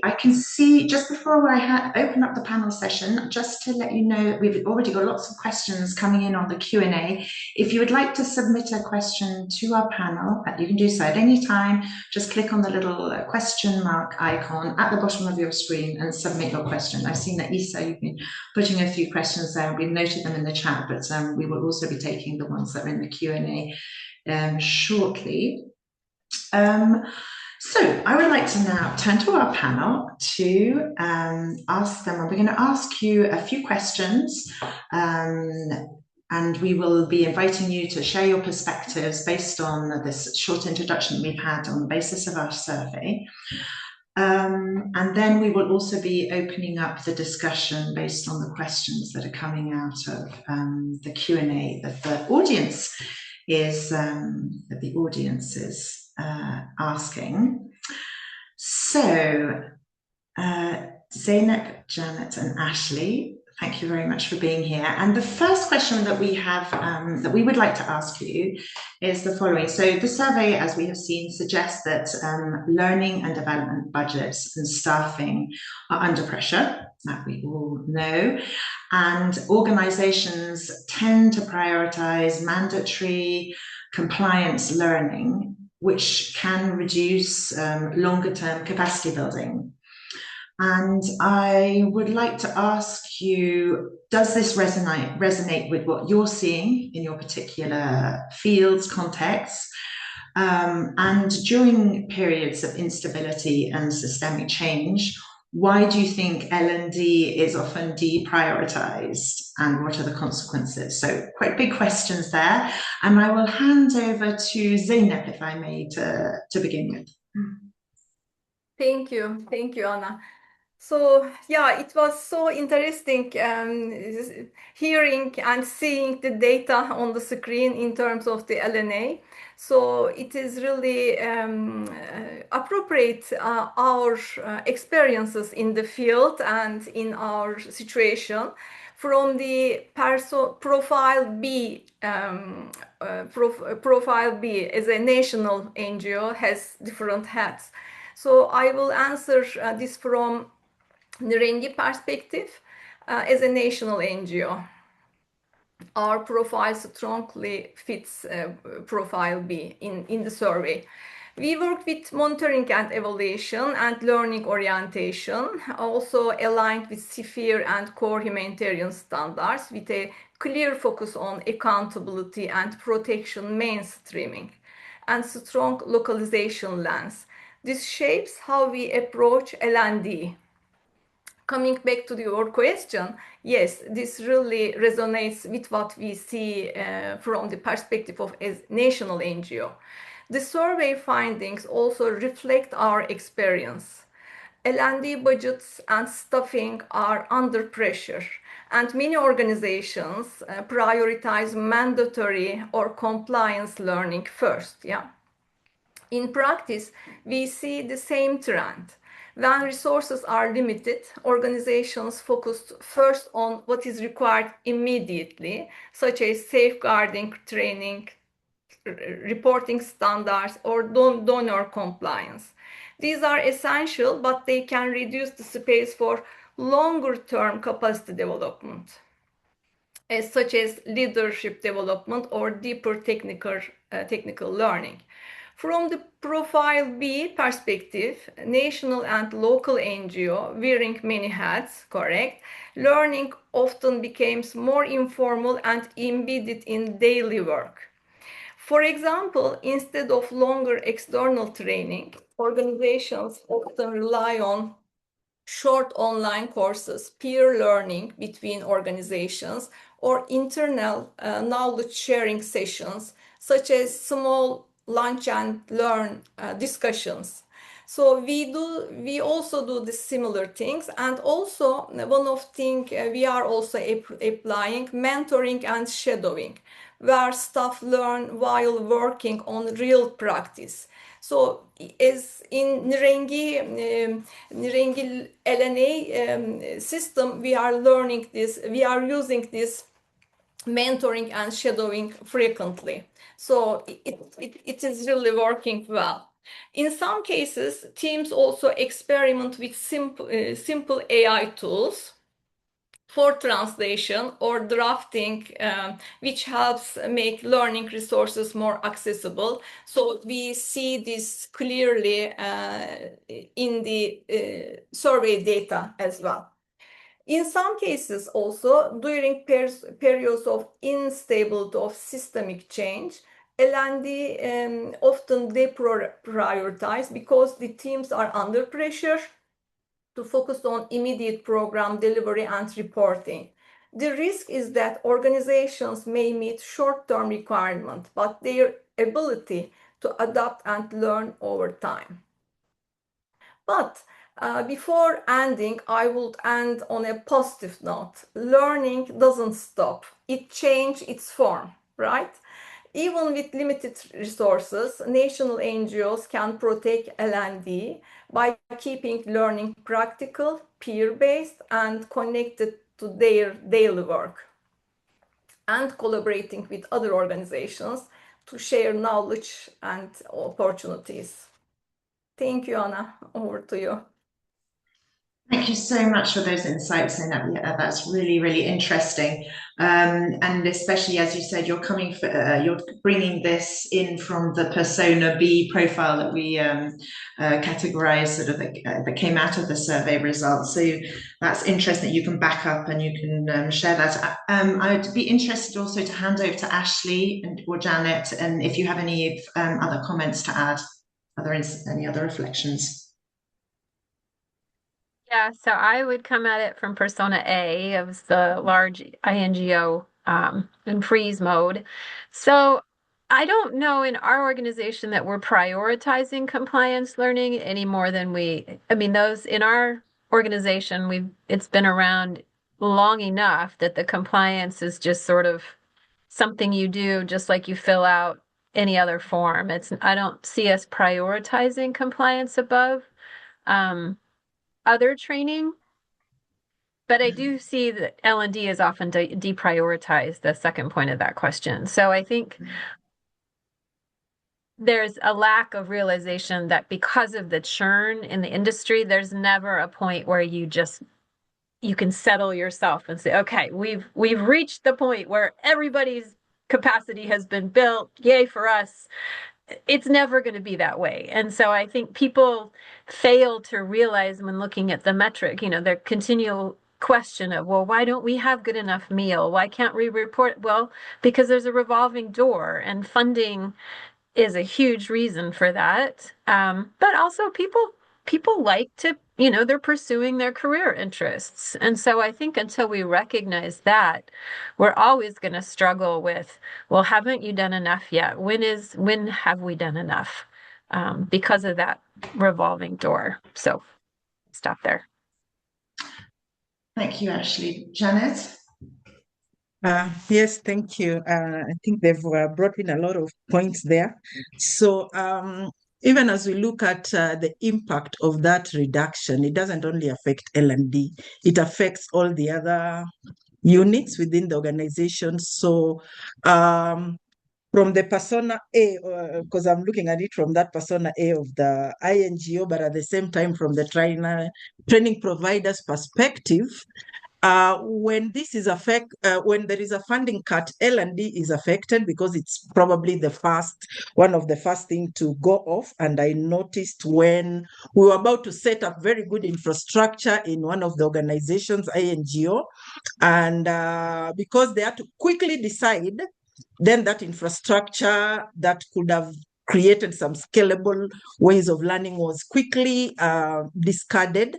I can see just before I open up the panel session, just to let you know that we've already got lots of questions coming in on the Q&A. If you would like to submit a question to our panel, you can do so at any time. Just click on the little question mark icon at the bottom of your screen and submit your question. I've seen that, Isa, you've been putting a few questions there. We've noted them in the chat, but we will also be taking the ones that are in the Q&A shortly. So I would like to now turn to our panel to ask them, we're going to ask you a few questions, and we will be inviting you to share your perspectives based on this short introduction we've had on the basis of our survey. And then we will also be opening up the discussion based on the questions that are coming out of the Q&A that the audience is asking. So Zeynep, Janet, and Ashley, thank you very much for being here. And the first question that we have that we would like to ask you is the following. So the survey, as we have seen, suggests that learning and development budgets and staffing are under pressure, that we all know, and organizations tend to prioritize mandatory compliance learning, which can reduce longer-term capacity building. And I would like to ask you, does this resonate with what you're seeing in your particular fields, contexts? And during periods of instability and systemic change, why do you think L&D is often deprioritized, and what are the consequences? So quite big questions there. And I will hand over to Zeynep, if I may, to begin with. Thank you, Anna. So yeah, it was so interesting hearing and seeing the data on the screen in terms of the LNA. So it is really appropriate our experiences in the field and in our situation. From the profile B, profile B as a national NGO has different hats. So I will answer this from Nirengi perspective as a national NGO. Our profile strongly fits profile B in the survey. We work with monitoring and evaluation and learning orientation, also aligned with CFIR and core humanitarian standards with a clear focus on accountability and protection mainstreaming and strong localization lens. This shapes how we approach L&D. Coming back to your question, yes, this really resonates with what we see from the perspective of a national NGO. The survey findings also reflect our experience. L&D budgets and staffing are under pressure, and many organizations prioritize mandatory or compliance learning first. Yeah. In practice, we see the same trend. When resources are limited, organizations focus first on what is required immediately, such as safeguarding training, reporting standards, or donor compliance. These are essential, but they can reduce the space for longer-term capacity development, such as leadership development or deeper technical learning. From the profile B perspective, national and local NGO wearing many hats, correct, learning often becomes more informal and embedded in daily work. For example, instead of longer external training, organizations often rely on short online courses, peer learning between organizations, or internal knowledge sharing sessions, such as small lunch and learn discussions. So we also do the similar things, and also one of thing we are also applying mentoring and shadowing, where staff learn while working on real practice. So as in Nirengi LNA system, we are learning this, we are using this mentoring and shadowing frequently. So it is really working well. In some cases, teams also experiment with simple AI tools for translation or drafting, which helps make learning resources more accessible. So we see this clearly in the survey data as well. In some cases also, during periods of instability of systemic change, L&D often deprioritize because the teams are under pressure to focus on immediate program delivery and reporting. The risk is that organizations may meet short-term requirements, but their ability to adapt and learn over time. But before ending, I would end on a positive note. Learning doesn't stop. It changes its form, right? Even with limited resources, national NGOs can protect L&D by keeping learning practical, peer-based, and connected to their daily work, and collaborating with other organizations to share knowledge and opportunities. Thank you, Anna. Over to you. Thank you so much for those insights, and that's really, really interesting. And especially, as you said, you're bringing this in from the persona B profile that we categorized, sort of that came out of the survey results. So that's interesting that you can back up and you can share that. I'd be interested also to hand over to Ashley or Janet, and if you have any other comments to add. Are there any other reflections? Yeah, so I would come at it from persona A of the large INGO in freeze mode. So I don't know in our organization that we're prioritizing compliance learning any more than those in our organization, it's been around long enough that the compliance is just sort of something you do, just like you fill out any other form. I don't see us prioritizing compliance above other training. But I do see that L&D is often deprioritized, the second point of that question. So I think there's a lack of realization that because of the churn in the industry, there's never a point where you can settle yourself and say, okay, we've reached the point where everybody's capacity has been built. Yay for us. It's never going to be that way. And so I think people fail to realize when looking at the metric, their continual question of, well, why don't we have good enough meal? Why can't we report? Well, because there's a revolving door, and funding is a huge reason for that. But also people like to, they're pursuing their career interests. And so I think until we recognize that, we're always going to struggle with, well, haven't you done enough yet? When have we done enough? Because of that revolving door. So stop there. Thank you, Ashley. Janet? Yes, thank you. I think they've brought in a lot of points there. So even as we look at the impact of that reduction, it doesn't only affect L&D, it affects all the other units within the organization. So from the persona A, because I'm looking at it from that persona A of the INGO, but at the same time from the training provider's perspective, when this is when there is a funding cut, L&D is affected because it's probably one of the first thing to go off. And I noticed when we were about to set up very good infrastructure in one of the organizations, INGO, and because they had to quickly decide, then that infrastructure that could have created some scalable ways of learning was quickly discarded.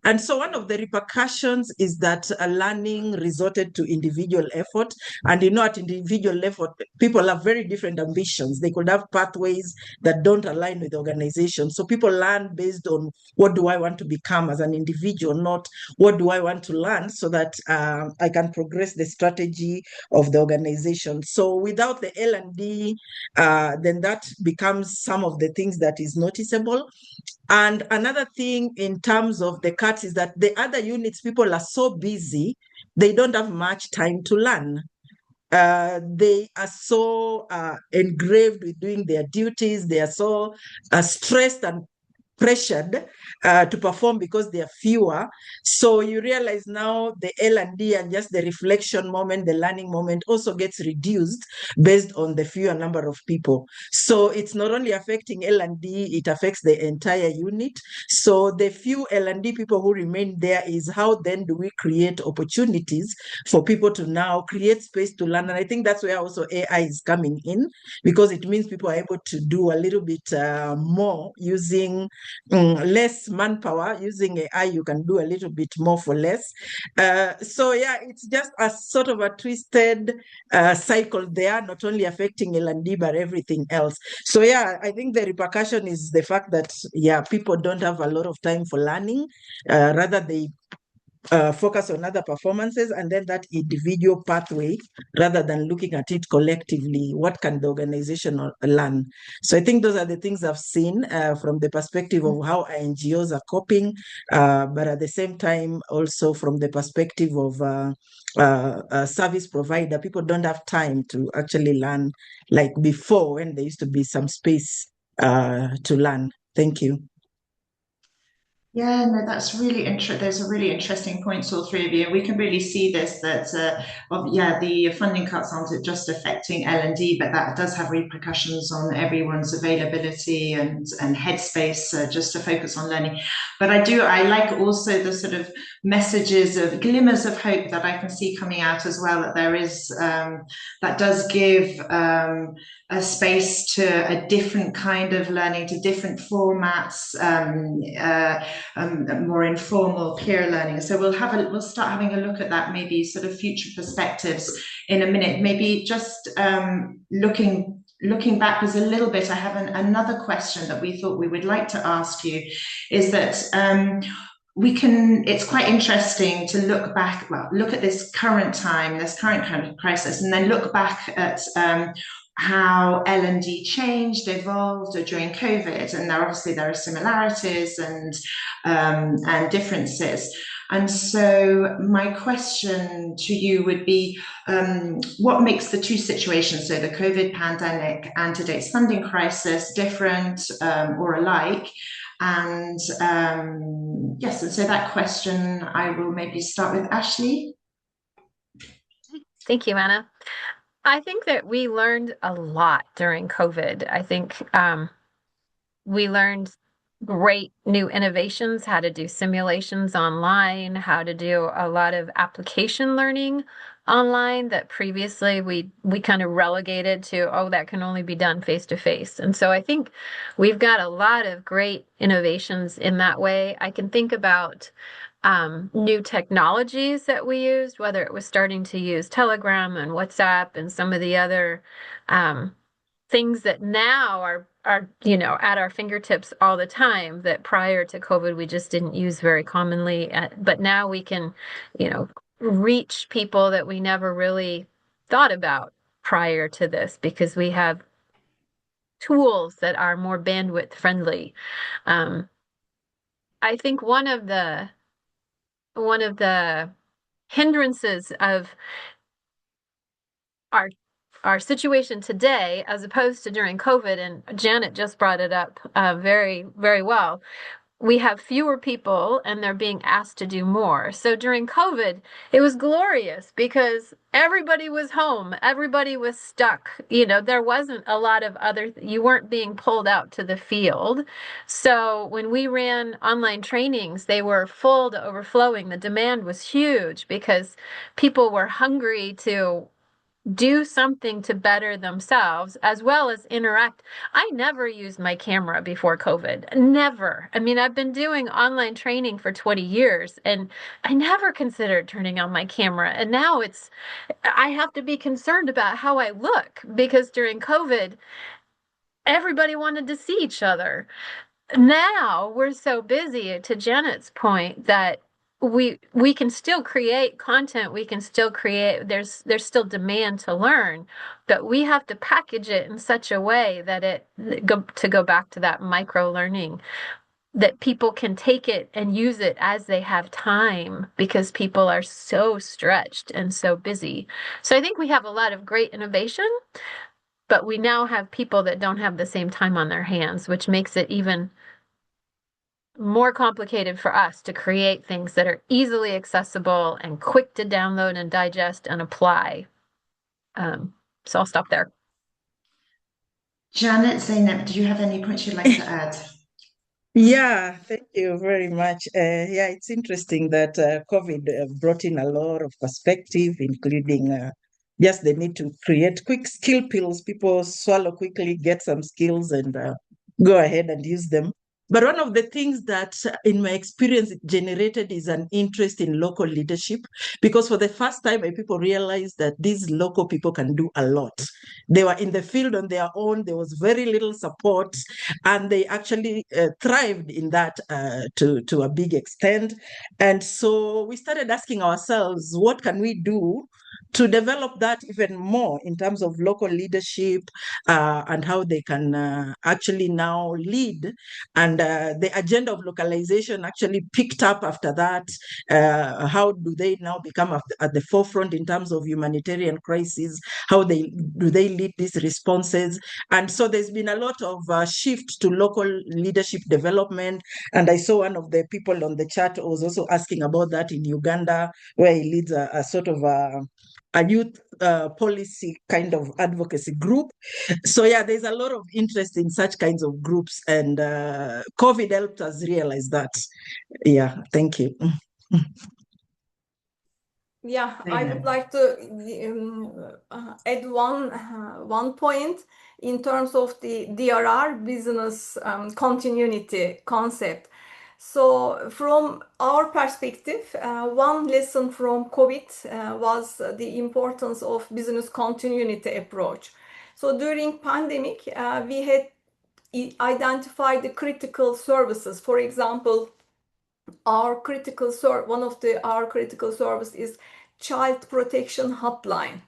And so one of the repercussions is that learning resorted to individual effort. And at individual effort, people have very different ambitions. They could have pathways that don't align with the organization. So people learn based on what do I want to become as an individual, not what do I want to learn so that I can progress the strategy of the organization. So without the L&D, then that becomes some of the things that is noticeable. And another thing in terms of the cuts is that the other units, people are so busy, they don't have much time to learn. They are so engraved with doing their duties. They are so stressed and pressured to perform because they are fewer. So you realize now the L&D and just the reflection moment, the learning moment also gets reduced based on the fewer number of people. So it's not only affecting L&D, it affects the entire unit. So the few L&D people who remain there is how then do we create opportunities for people to now create space to learn. And I think that's where also AI is coming in, because it means people are able to do a little bit more using less manpower. Using AI, you can do a little bit more for less. So yeah, it's just a sort of a twisted cycle there, not only affecting L&D, but everything else. So yeah, I think the repercussion is the fact that, yeah, people don't have a lot of time for learning. Rather, they focus on other performances and then that individual pathway, rather than looking at it collectively, what can the organization learn? So I think those are the things I've seen from the perspective of how NGOs are coping, but at the same time, also from the perspective of a service provider, people don't have time to actually learn like before, when there used to be some space to learn. Thank you. Yeah, no, that's really interesting. There's a really interesting points, all three of you. And we can really see this, that, the funding cuts aren't just affecting L&D, but that does have repercussions on everyone's availability and headspace, just to focus on learning. But I like also the sort of messages of glimmers of hope that I can see coming out as well, that there is, that does give a space to a different kind of learning, to different formats, more informal peer learning. So we'll start having a look at that, maybe sort of future perspectives in a minute. Maybe just looking backwards a little bit, I have another question that we thought we would like to ask you, is that it's quite interesting to look back, look at this current time, this current kind of crisis, and then look back at how L&D changed, evolved during COVID, and there are similarities and differences. And so my question to you would be, what makes the two situations, so the COVID pandemic and today's funding crisis, different or alike? And yes, and so that question, I will maybe start with Ashley. Thank you, Anna. I think that we learned a lot during COVID. I think we learned great new innovations, how to do simulations online, how to do a lot of application learning online that previously we kind of relegated to, oh, that can only be done face to face. And so I think we've got a lot of great innovations in that way. I can think about new technologies that we used, whether it was starting to use Telegram and WhatsApp and some of the other things that now are at our fingertips all the time, that prior to COVID we just didn't use very commonly. But now we can, reach people that we never really thought about prior to this, because we have tools that are more bandwidth friendly. I think one of the hindrances of our situation today, as opposed to during COVID, and Janet just brought it up very, very well, we have fewer people and they're being asked to do more. So during COVID, it was glorious because everybody was home, everybody was stuck. There wasn't a lot of you weren't being pulled out to the field. So when we ran online trainings, they were full to overflowing. The demand was huge because people were hungry to do something to better themselves as well as interact. I never used my camera before COVID. Never. I mean, I've been doing online training for 20 years and I never considered turning on my camera. And now I have to be concerned about how I look because during COVID, everybody wanted to see each other. Now we're so busy, to Janet's point, that we can still create content, we can still create, there's still demand to learn, but we have to package it in such a way that to go back to that micro learning, that people can take it and use it as they have time, because people are so stretched and so busy. So I think we have a lot of great innovation, but we now have people that don't have the same time on their hands, which makes it even more complicated for us to create things that are easily accessible and quick to download and digest and apply. So I'll stop there. Janet, Zainab, do you have any points you'd like to add? Yeah, thank you very much. Yeah, it's interesting that COVID brought in a lot of perspective, including just the need to create quick skill pills. People swallow quickly, get some skills, and go ahead and use them. But one of the things that, in my experience, it generated is an interest in local leadership, because for the first time, people realized that these local people can do a lot. They were in the field on their own. There was very little support, and they actually thrived in that to a big extent. And so we started asking ourselves, what can we do to develop that even more in terms of local leadership and how they can actually now lead. And the agenda of localization actually picked up after that. How do they now become at the forefront in terms of humanitarian crises? How do they lead these responses? And so there's been a lot of shift to local leadership development. And I saw one of the people on the chat was also asking about that in Uganda, where he leads a sort of a youth policy kind of advocacy group. So yeah, there's a lot of interest in such kinds of groups, and COVID helped us realize that. Yeah, thank you. Yeah, I would like to add one point in terms of the DRR, business continuity concept. So from our perspective, one lesson from COVID was the importance of business continuity approach. So during pandemic, we had identified the critical services. For example, our critical service is child protection hotline.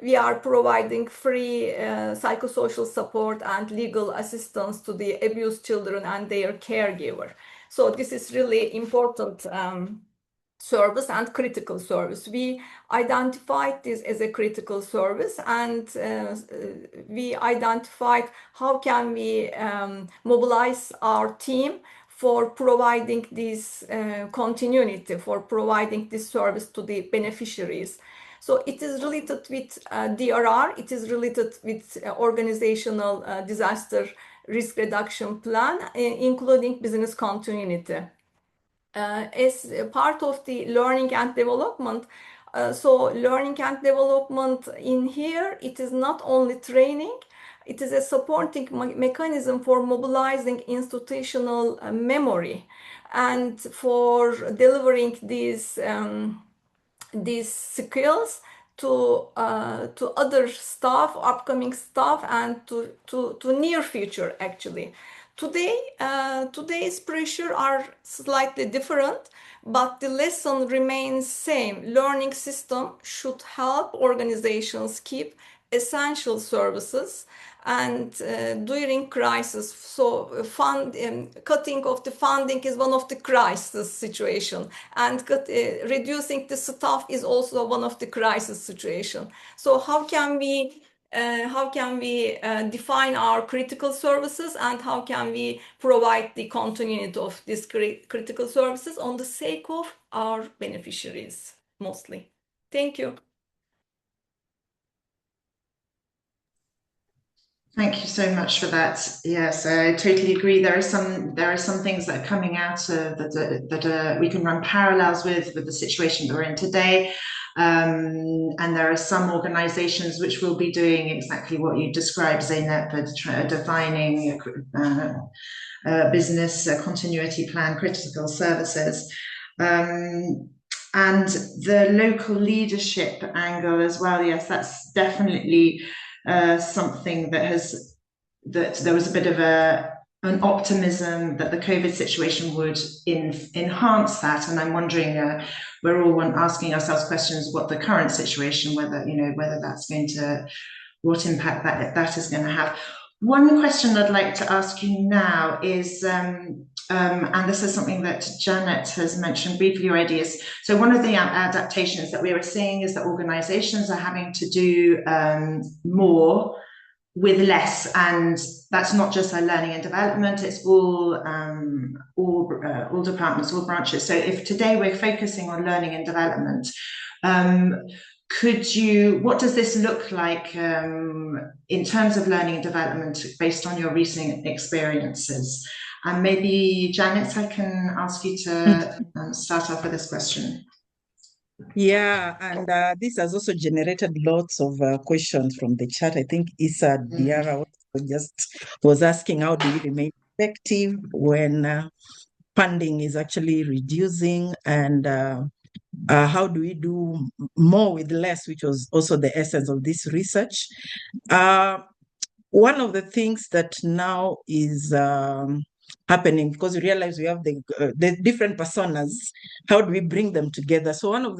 we are providing free psychosocial support and legal assistance to the abused children and their caregiver. So this is really important service and critical service. We identified this as a critical service, and we identified how can we mobilize our team for providing this continuity, for providing this service to the beneficiaries. So it is related with DRR, it is related with organizational disaster risk reduction plan, including business continuity. As part of the learning and development, so learning and development in here, it is not only training, it is a supporting mechanism for mobilizing institutional memory and for delivering these skills to other staff, upcoming staff, and to near future actually. Today, today's pressure are slightly different, but the lesson remains same. Learning system should help organizations keep essential services and during crisis. So cutting of the funding is one of the crisis situation, and reducing the staff is also one of the crisis situation. So how can we define our critical services, and how can we provide the continuity of these critical services on the sake of our beneficiaries mostly? Thank you. Thank you so much for that. Yes, I totally agree. There are some things that are coming out that we can run parallels with the situation that we're in today. And there are some organizations which will be doing exactly what you described, Zeynep, defining business continuity plan, critical services. And the local leadership angle as well. Yes, that's definitely something that there was a bit of an optimism that the COVID situation would enhance that. And I'm wondering, we're all asking ourselves questions, what the current situation, whether that's going to, what impact that is going to have. One question I'd like to ask you now is, and this is something that Janet has mentioned briefly already, is so one of the adaptations that we were seeing is that organizations are having to do more with less, and that's not just our learning and development, it's all departments, all branches. So if today we're focusing on learning and development, what does this look like in terms of learning and development based on your recent experiences? And maybe, Janet, I can ask you to start off with this question. Yeah, and this has also generated lots of questions from the chat. I think Issa Diara just was asking, how do we remain effective when funding is actually reducing, and how do we do more with less, which was also the essence of this research. One of the things that now is happening, because we realize we have the different personas, how do we bring them together? So one of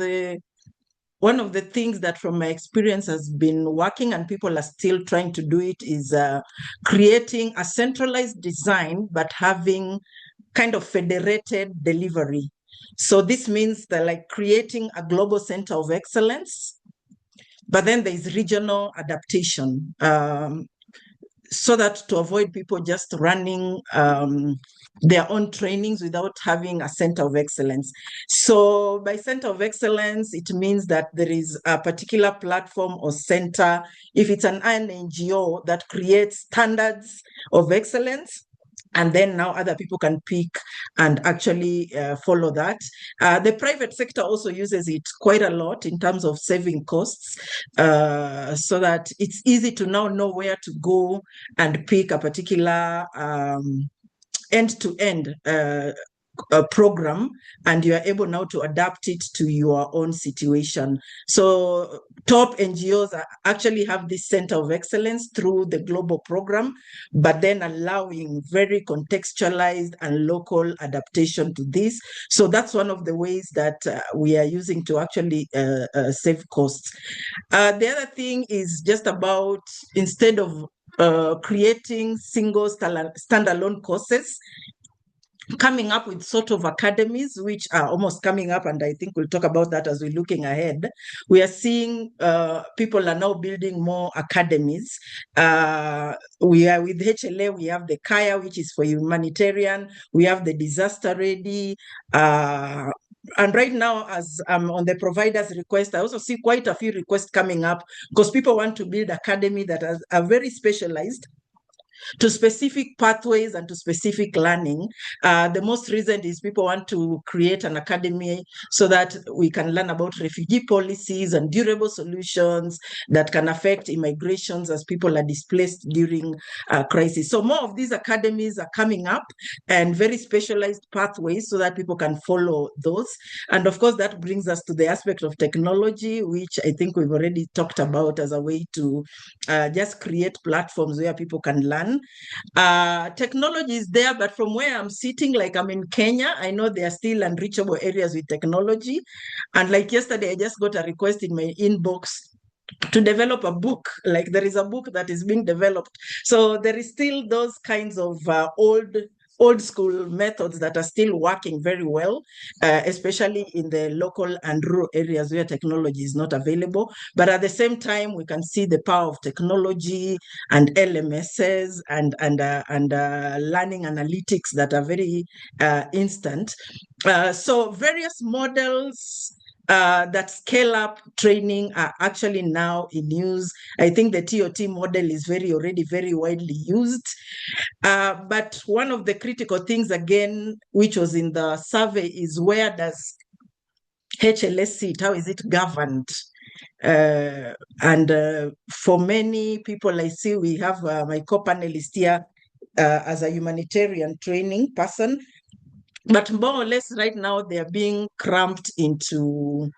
the things that from my experience has been working, and people are still trying to do it, is creating a centralized design but having kind of federated delivery. So this means that, like, creating a global center of excellence, but then there's regional adaptation, so that to avoid people just running their own trainings without having a center of excellence. So by center of excellence, it means that there is a particular platform or center, if it's an NGO, that creates standards of excellence, and then now other people can pick and actually follow that. The private sector also uses it quite a lot in terms of saving costs, so that it's easy to now know where to go and pick a particular end-to-end program, and you are able now to adapt it to your own situation. So top NGOs actually have this center of excellence through the global program, but then allowing very contextualized and local adaptation to this. So that's one of the ways that we are using to actually save costs. The other thing is just about, instead of creating single standalone courses, coming up with sort of academies, which are almost coming up, and I think we'll talk about that as we're looking ahead. We are seeing people are now building more academies. We are with HLA, we have the Kaya, which is for humanitarian. We have the disaster ready. And right now, as on the provider's request, I also see quite a few requests coming up because people want to build academy that are very specialized to specific pathways and to specific learning. The most recent is people want to create an academy so that we can learn about refugee policies and durable solutions that can affect immigrations as people are displaced during crisis. So more of these academies are coming up, and very specialized pathways so that people can follow those. And of course, that brings us to the aspect of technology, which I think we've already talked about as a way to just create platforms where people can learn. Technology is there, but from where I'm sitting, like I'm in Kenya, I know there are still unreachable areas with technology. And like yesterday, I just got a request in my inbox to develop a book. Like there is a book that is being developed. So there is still those kinds of old school methods that are still working very well, especially in the local and rural areas where technology is not available. But at the same time, we can see the power of technology and LMSs and learning analytics that are very instant. So various models that scale up training are actually now in use. I think the TOT model is already very widely used. But one of the critical things, again, which was in the survey, is where does HLS sit? How is it governed? For many people, I see we have my co-panelist here as a humanitarian training person. But more or less right now, they are being cramped into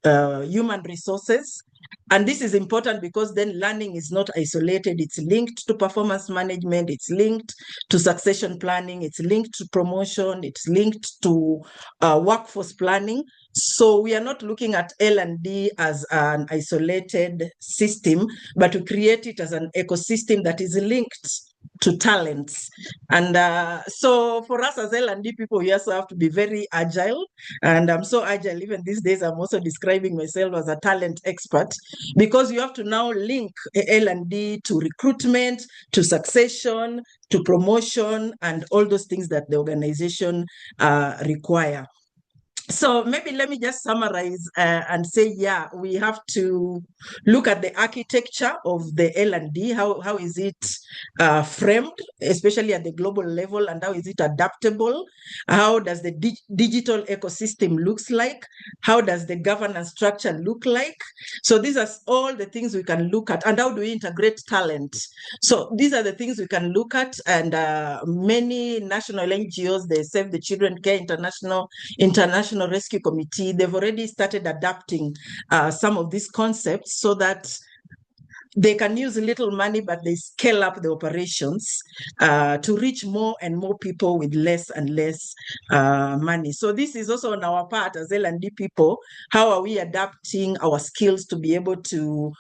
human resources. And this is important because then learning is not isolated. It's linked to performance management. It's linked to succession planning. It's linked to promotion. It's linked to workforce planning. So we are not looking at L&D as an isolated system, but to create it as an ecosystem that is linked to talents. And so for us as L&D people, we also have to be very agile. And I'm so agile, even these days, I'm also describing myself as a talent expert, because you have to now link L&D to recruitment, to succession, to promotion, and all those things that the organization require. So maybe let me just summarize and say, yeah, we have to look at the architecture of the L&D. How is it framed, especially at the global level, and how is it adaptable? How does the digital ecosystem looks like? How does the governance structure look like? So these are all the things we can look at. And how do we integrate talent? So these are the things we can look at. And many national NGOs, the Save the Children Care International Rescue Committee, they've already started adapting some of these concepts so that they can use little money, but they scale up the operations to reach more and more people with less and less money. So this is also on our part as L&D people. How are we adapting our skills to be able to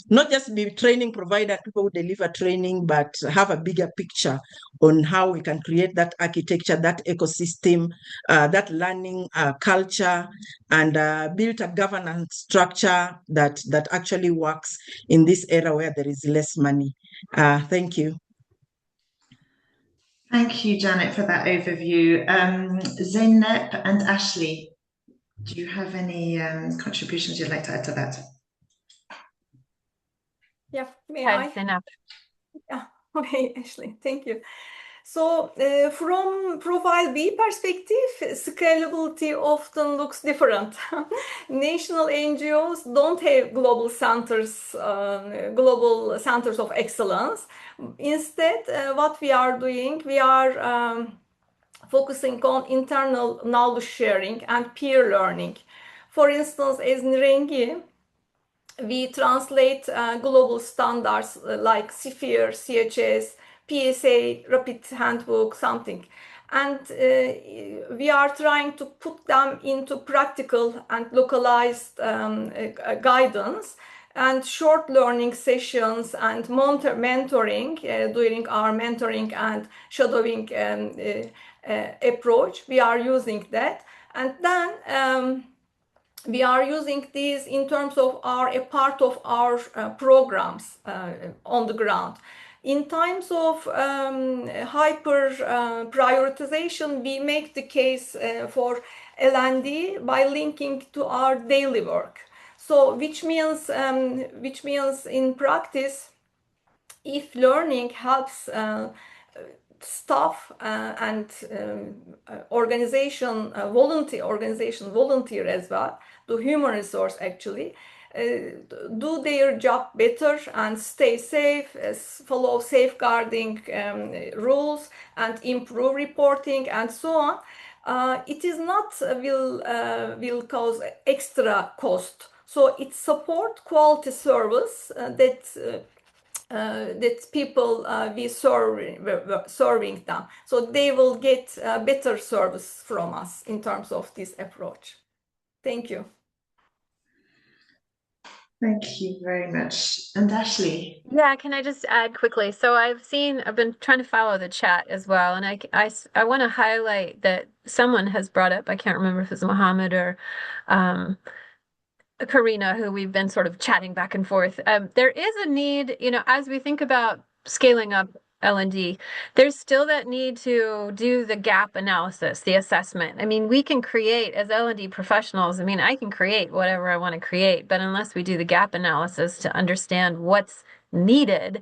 not just be training provider, people who deliver training, but have a bigger picture on how we can create that architecture, that ecosystem, that learning culture, and build a governance structure that actually works in this era where there is less money. Thank you. Thank you, Janet, for that overview. Zeynep and Ashley, do you have any contributions you'd like to add to that? Yeah, may Hi, I? Zeynep. Yeah, okay, Ashley, thank you. So from profile B perspective, scalability often looks different. National NGOs don't have global centers of excellence. Instead, what we are doing, we are focusing on internal knowledge sharing and peer learning. For instance, as Nirengi, we translate global standards like CFIR, CHS, PSA, Rapid Handbook, something. And we are trying to put them into practical and localized guidance and short learning sessions and mentoring during our mentoring and shadowing approach. We are using that. And then we are using these in terms of a part of our programs on the ground. In times of hyper prioritization, we make the case for L&D by linking to our daily work. So, which means in practice, if learning helps staff and organization volunteer as well, the human resource actually, do their job better and stay safe, follow safeguarding rules and improve reporting and so on. It is not will cause extra cost. So it support quality service that people we serving them, so they will get better service from us in terms of this approach. Thank you. Thank you very much. And Ashley? Yeah, can I just add quickly? So I've been trying to follow the chat as well, and I want to highlight that someone has brought up, I can't remember if it's Mohammed or Karina, who we've been sort of chatting back and forth. There is a need, as we think about scaling up L&D, there's still that need to do the gap analysis, the assessment. I mean, we can create, as L&D professionals, I can create whatever I want to create, but unless we do the gap analysis to understand what's needed,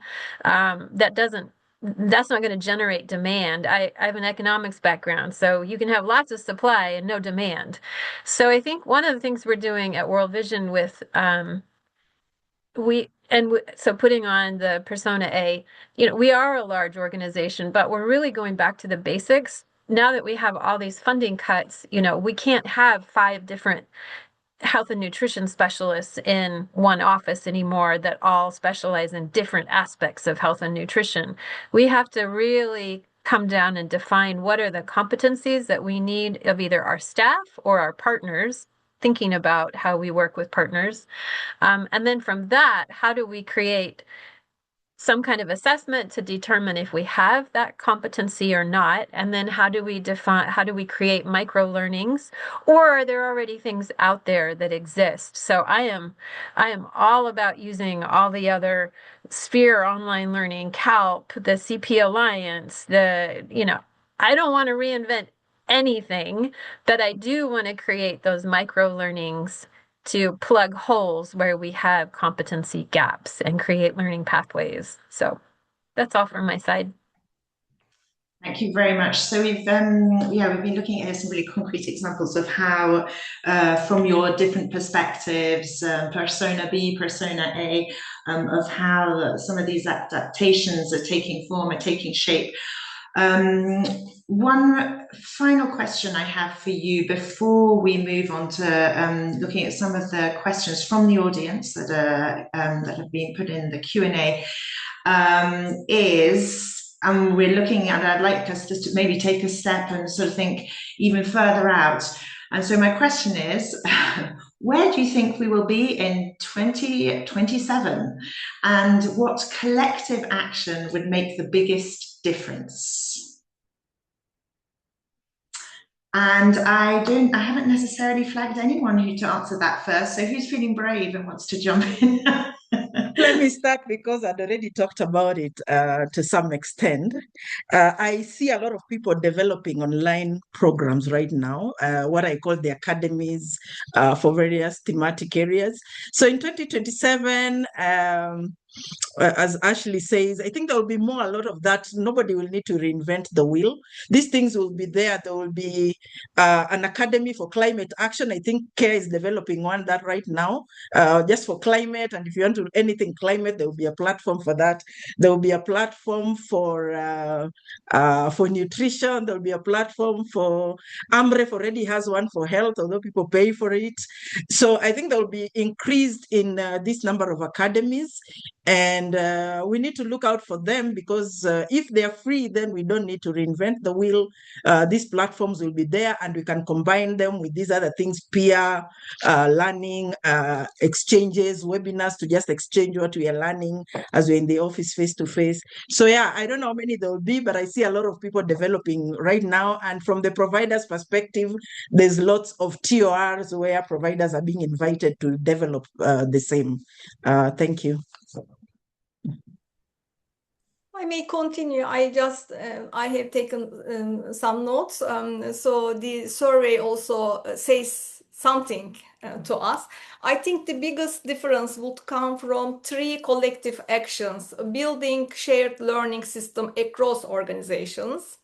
that's not going to generate demand. I have an economics background, so you can have lots of supply and no demand. So I think one of the things we're doing at World Vision with so putting on the persona A, we are a large organization, but we're really going back to the basics. Now that we have all these funding cuts, we can't have 5 different health and nutrition specialists in one office anymore that all specialize in different aspects of health and nutrition. We have to really come down and define what are the competencies that we need of either our staff or our partners, thinking about how we work with partners. And then from that, how do we create some kind of assessment to determine if we have that competency or not, and then how do we create micro learnings, or are there already things out there that exist? So I am all about using all the other Sphere online learning, CALP, the CP Alliance, I don't want to reinvent anything, but I do want to create those micro learnings to plug holes where we have competency gaps and create learning pathways. So that's all from my side. Thank you very much. So we've been looking at some really concrete examples of how, from your different perspectives, persona B, persona A, of how some of these adaptations are taking form, are taking shape. One final question I have for you before we move on to looking at some of the questions from the audience that have been put in the Q&A we're looking at, I'd like us to maybe take a step and sort of think even further out. And so my question is, where do you think we will be in 2027? And what collective action would make the biggest difference? And I haven't necessarily flagged anyone who to answer that first. So who's feeling brave and wants to jump in? Let me start because I'd already talked about it to some extent. I see a lot of people developing online programs right now, what I call the academies for various thematic areas. So in 2027, as Ashley says, I think there will be a lot of that. Nobody will need to reinvent the wheel. These things will be there. There will be an academy for climate action. I think CARE is developing one that right now, just for climate. And if you want to anything climate, there will be a platform for that. There will be a platform for nutrition. There will be a platform for AMREF already has one for health, although people pay for it. So I think there will be increased in this number of academies. And we need to look out for them, because if they're free, then we don't need to reinvent the wheel. These platforms will be there, and we can combine them with these other things, peer learning, exchanges, webinars, to just exchange what we are learning as we're in the office face-to-face. So yeah, I don't know how many there will be, but I see a lot of people developing right now. And from the provider's perspective, there's lots of TORs where providers are being invited to develop the same. Thank you. I may continue. I have taken some notes. So the survey also says something to us. I think the biggest difference would come from 3 collective actions: building shared learning system across organizations,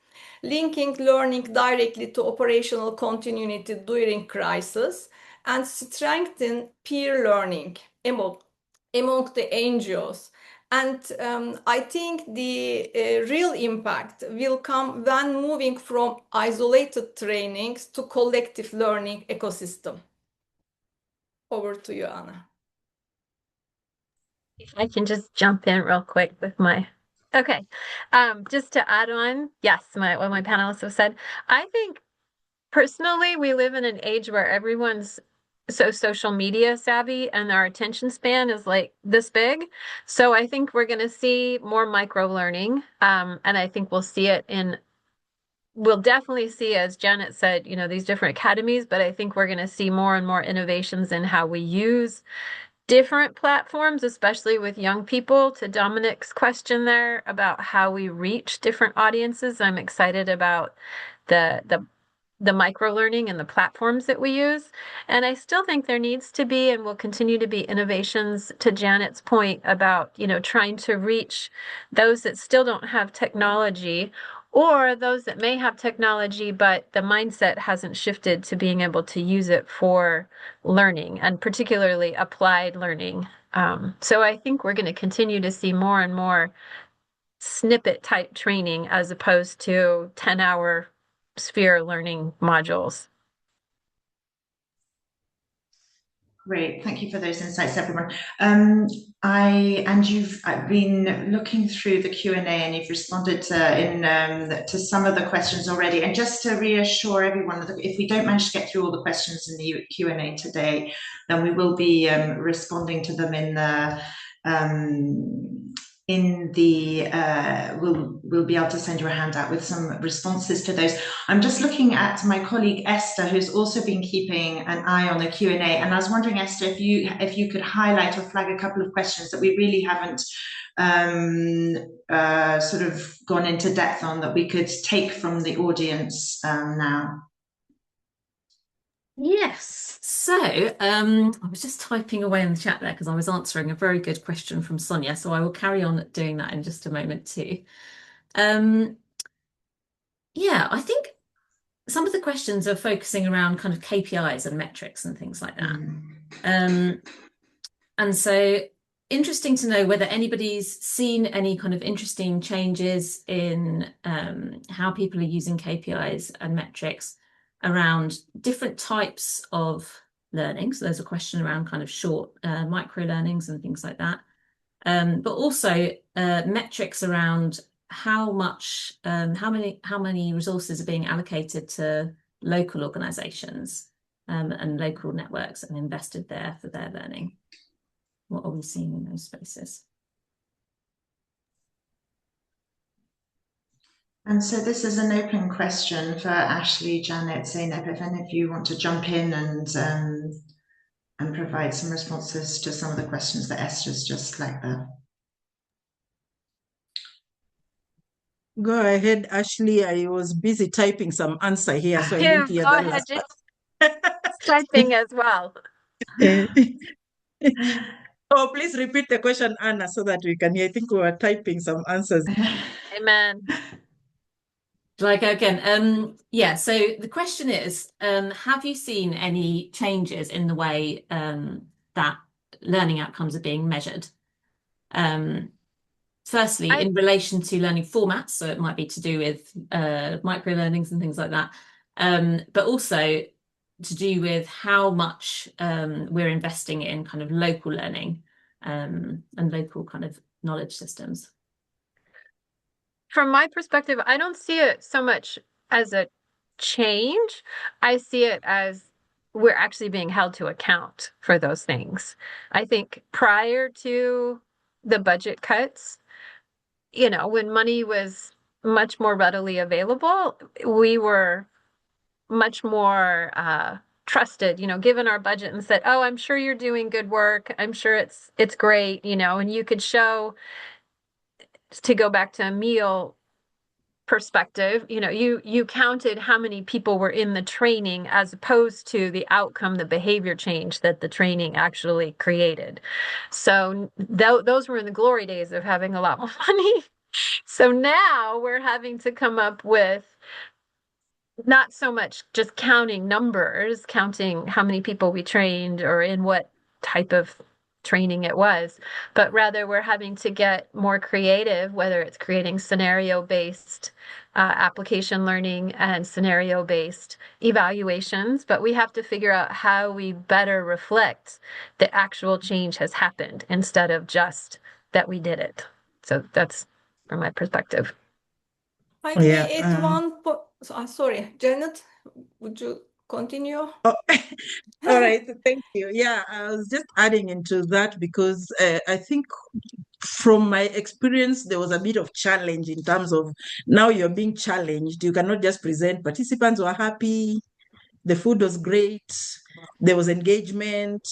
linking learning directly to operational continuity during crisis, and strengthen peer learning among the NGOs. And I think the real impact will come when moving from isolated trainings to collective learning ecosystem. Over to you, Anna. If I can just jump in real quick with my, okay. Just to add on, yes, what my panelists have said, I think personally, we live in an age where everyone's so social media savvy and our attention span is like this big. So I think we're going to see more micro learning. And I think we'll definitely see, as Janet said, these different academies, but I think we're going to see more and more innovations in how we use different platforms, especially with young people. To Dominic's question there about how we reach different audiences, I'm excited about the micro learning and the platforms that we use. And I still think there needs to be and will continue to be innovations, to Janet's point about, trying to reach those that still don't have technology, or those that may have technology, but the mindset hasn't shifted to being able to use it for learning, and particularly applied learning. So I think we're going to continue to see more and more snippet type training as opposed to 10-hour sphere learning modules. Great, thank you for those insights, everyone. You've been looking through the Q&A, and you've responded to some of the questions already. And just to reassure everyone that if we don't manage to get through all the questions in the Q&A today, then we will be responding to them we'll be able to send you a handout with some responses to those. I'm just looking at my colleague Esther, who's also been keeping an eye on the Q&A, and I was wondering, Esther, if you could highlight or flag a couple of questions that we really haven't sort of gone into depth on, that we could take from the audience now. Yes. So I was just typing away in the chat there because I was answering a very good question from Sonia. So I will carry on doing that in just a moment too. Yeah, I think some of the questions are focusing around kind of KPIs and metrics and things like that. And so interesting to know whether anybody's seen any kind of interesting changes in how people are using KPIs and metrics around different types of learning. So there's a question around kind of short micro learnings and things like that. But also metrics around how many resources are being allocated to local organizations and local networks and invested there for their learning. What are we seeing in those spaces? And so this is an open question for Ashley, Janet, Zeynep, if any of you want to jump in and provide some responses to some of the questions that Esther's just flagged there. Go ahead, Ashley. I was busy typing some answer here, so I didn't hear that last part. Typing as well. Oh, please repeat the question, Anna, so that we can hear. I think we were typing some answers. Amen. Shall I go again? Yeah, so the question is, have you seen any changes in the way that learning outcomes are being measured? Firstly, in relation to learning formats, so it might be to do with micro-learnings and things like that, but also to do with how much we're investing in kind of local learning and local kind of knowledge systems. From my perspective, I don't see it so much as a change. I see it as we're actually being held to account for those things. I think prior to the budget cuts, you know, when money was much more readily available, we were much more trusted, you know, given our budget and said, oh, I'm sure you're doing good work. I'm sure it's great, you know, and you could show, to go back to a meal perspective, you know, you counted how many people were in the training as opposed to the outcome, the behavior change that the training actually created. So those were in the glory days of having a lot more money. So now we're having to come up with not so much just counting numbers, counting how many people we trained or in what type of training it was, but rather we're having to get more creative, whether it's creating scenario-based application learning and scenario-based evaluations, but we have to figure out how we better reflect the actual change has happened instead of just that we did it. So that's from my perspective. I may add one point. Sorry, Janet, would you continue? Oh, all right, thank you. Yeah, I was just adding into that because I think from my experience, there was a bit of challenge in terms of now you're being challenged. You cannot just present. Participants were happy, the food was great, there was engagement,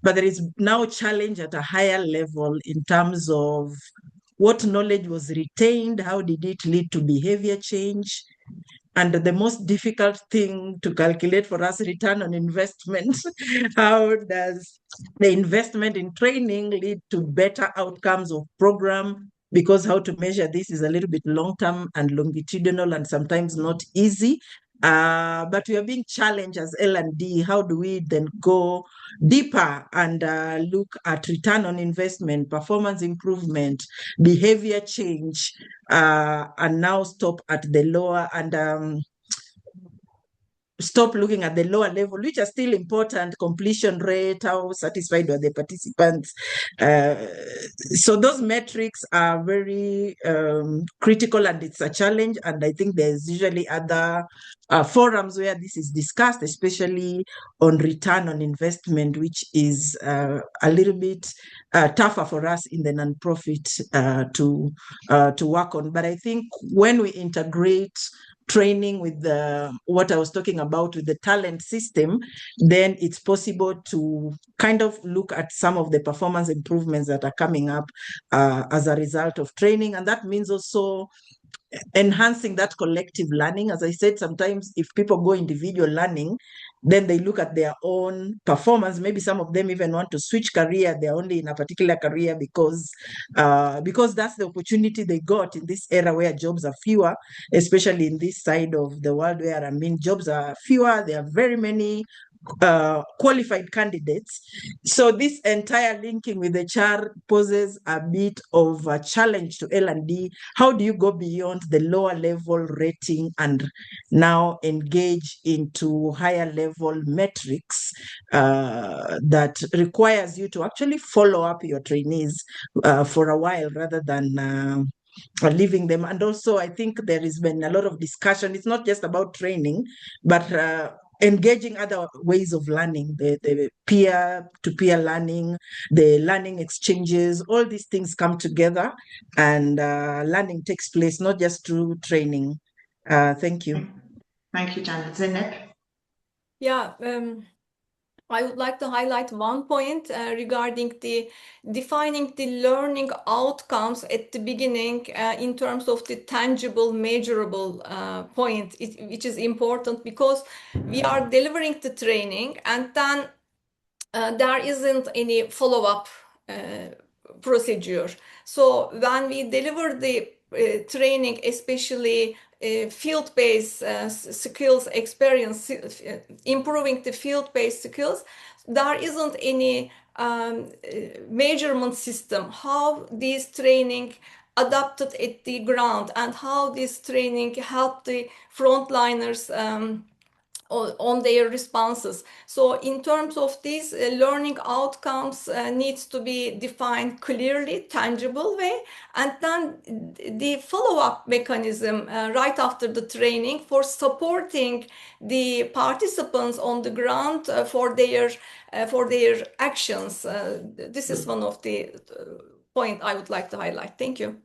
but there is now challenge at a higher level in terms of what knowledge was retained, how did it lead to behavior change, and the most difficult thing to calculate for us, return on investment. How does the investment in training lead to better outcomes of program? Because how to measure this is a little bit long-term and longitudinal and sometimes not easy. But we are being challenged as L&D. How do we then go deeper and look at return on investment, performance improvement, behavior change, and now stop at the lower and stop looking at the lower level, which are still important, completion rate, how satisfied were the participants. So those metrics are very critical and it's a challenge. And I think there's usually other forums where this is discussed, especially on return on investment, which is a little bit tougher for us in the nonprofit to work on. But I think when we integrate training with what I was talking about with the talent system, then it's possible to kind of look at some of the performance improvements that are coming up as a result of training. And that means also enhancing that collective learning. As I said, sometimes if people go individual learning, then they look at their own performance. Maybe some of them even want to switch career. They're only in a particular career because that's the opportunity they got in this era where jobs are fewer, especially in this side of the world where, I mean, jobs are fewer. There are very many qualified candidates. So this entire linking with HR poses a bit of a challenge to L&D. How do you go beyond the lower level rating and now engage into higher level metrics that requires you to actually follow up your trainees for a while rather than leaving them? And also, I think there has been a lot of discussion. It's not just about training, but engaging other ways of learning, the peer-to-peer learning, the learning exchanges, all these things come together and learning takes place, not just through training. Thank you. Thank you, Janet. Zeynep? Yeah, I would like to highlight one point regarding the defining the learning outcomes at the beginning in terms of the tangible, measurable point, which is important because we are delivering the training and then there isn't any follow-up procedure. So when we deliver the training, especially field-based skills experience, improving the field-based skills, there isn't any measurement system how this training adapted at the ground and how this training helped the frontliners on their responses. So in terms of these learning outcomes needs to be defined clearly, tangible way, and then the follow-up mechanism right after the training for supporting the participants on the ground for their actions. This is one of the point I would like to highlight. Thank you.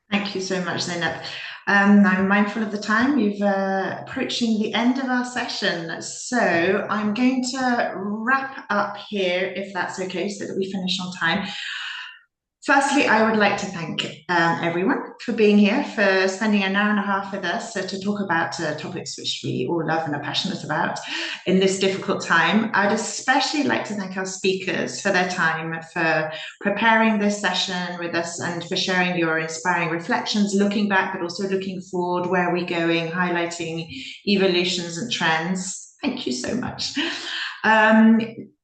Thank you so much, Zainab. I'm mindful of the time. We've approaching the end of our session. So I'm going to wrap up here, if that's okay, so that we finish on time. Firstly, I would like to thank everyone for being here, for spending an hour and a half with us to talk about topics which we all love and are passionate about in this difficult time. I'd especially like to thank our speakers for their time, for preparing this session with us and for sharing your inspiring reflections, looking back, but also looking forward, where are we going, highlighting evolutions and trends. Thank you so much.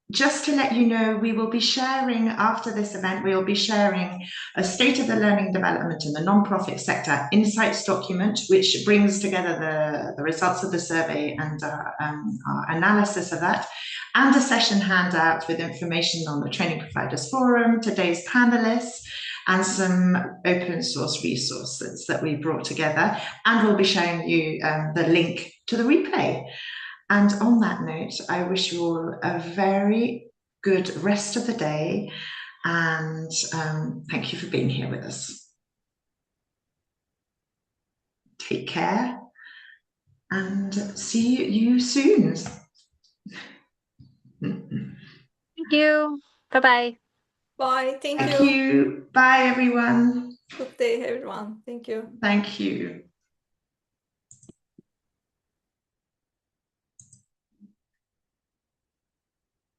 Just to let you know, we will be sharing, after this event, we will be sharing a State of the Learning Development in the Nonprofit Sector Insights document, which brings together the results of the survey and our analysis of that, and a session handout with information on the Training Providers Forum, today's panelists, and some open source resources that we brought together. And we'll be showing you the link to the replay. And on that note, I wish you all a very good rest of the day, and thank you for being here with us. Take care and see you soon. Thank you. Bye-bye. Bye. Thank you. Bye, everyone. Good day, everyone. Thank you. Thank you.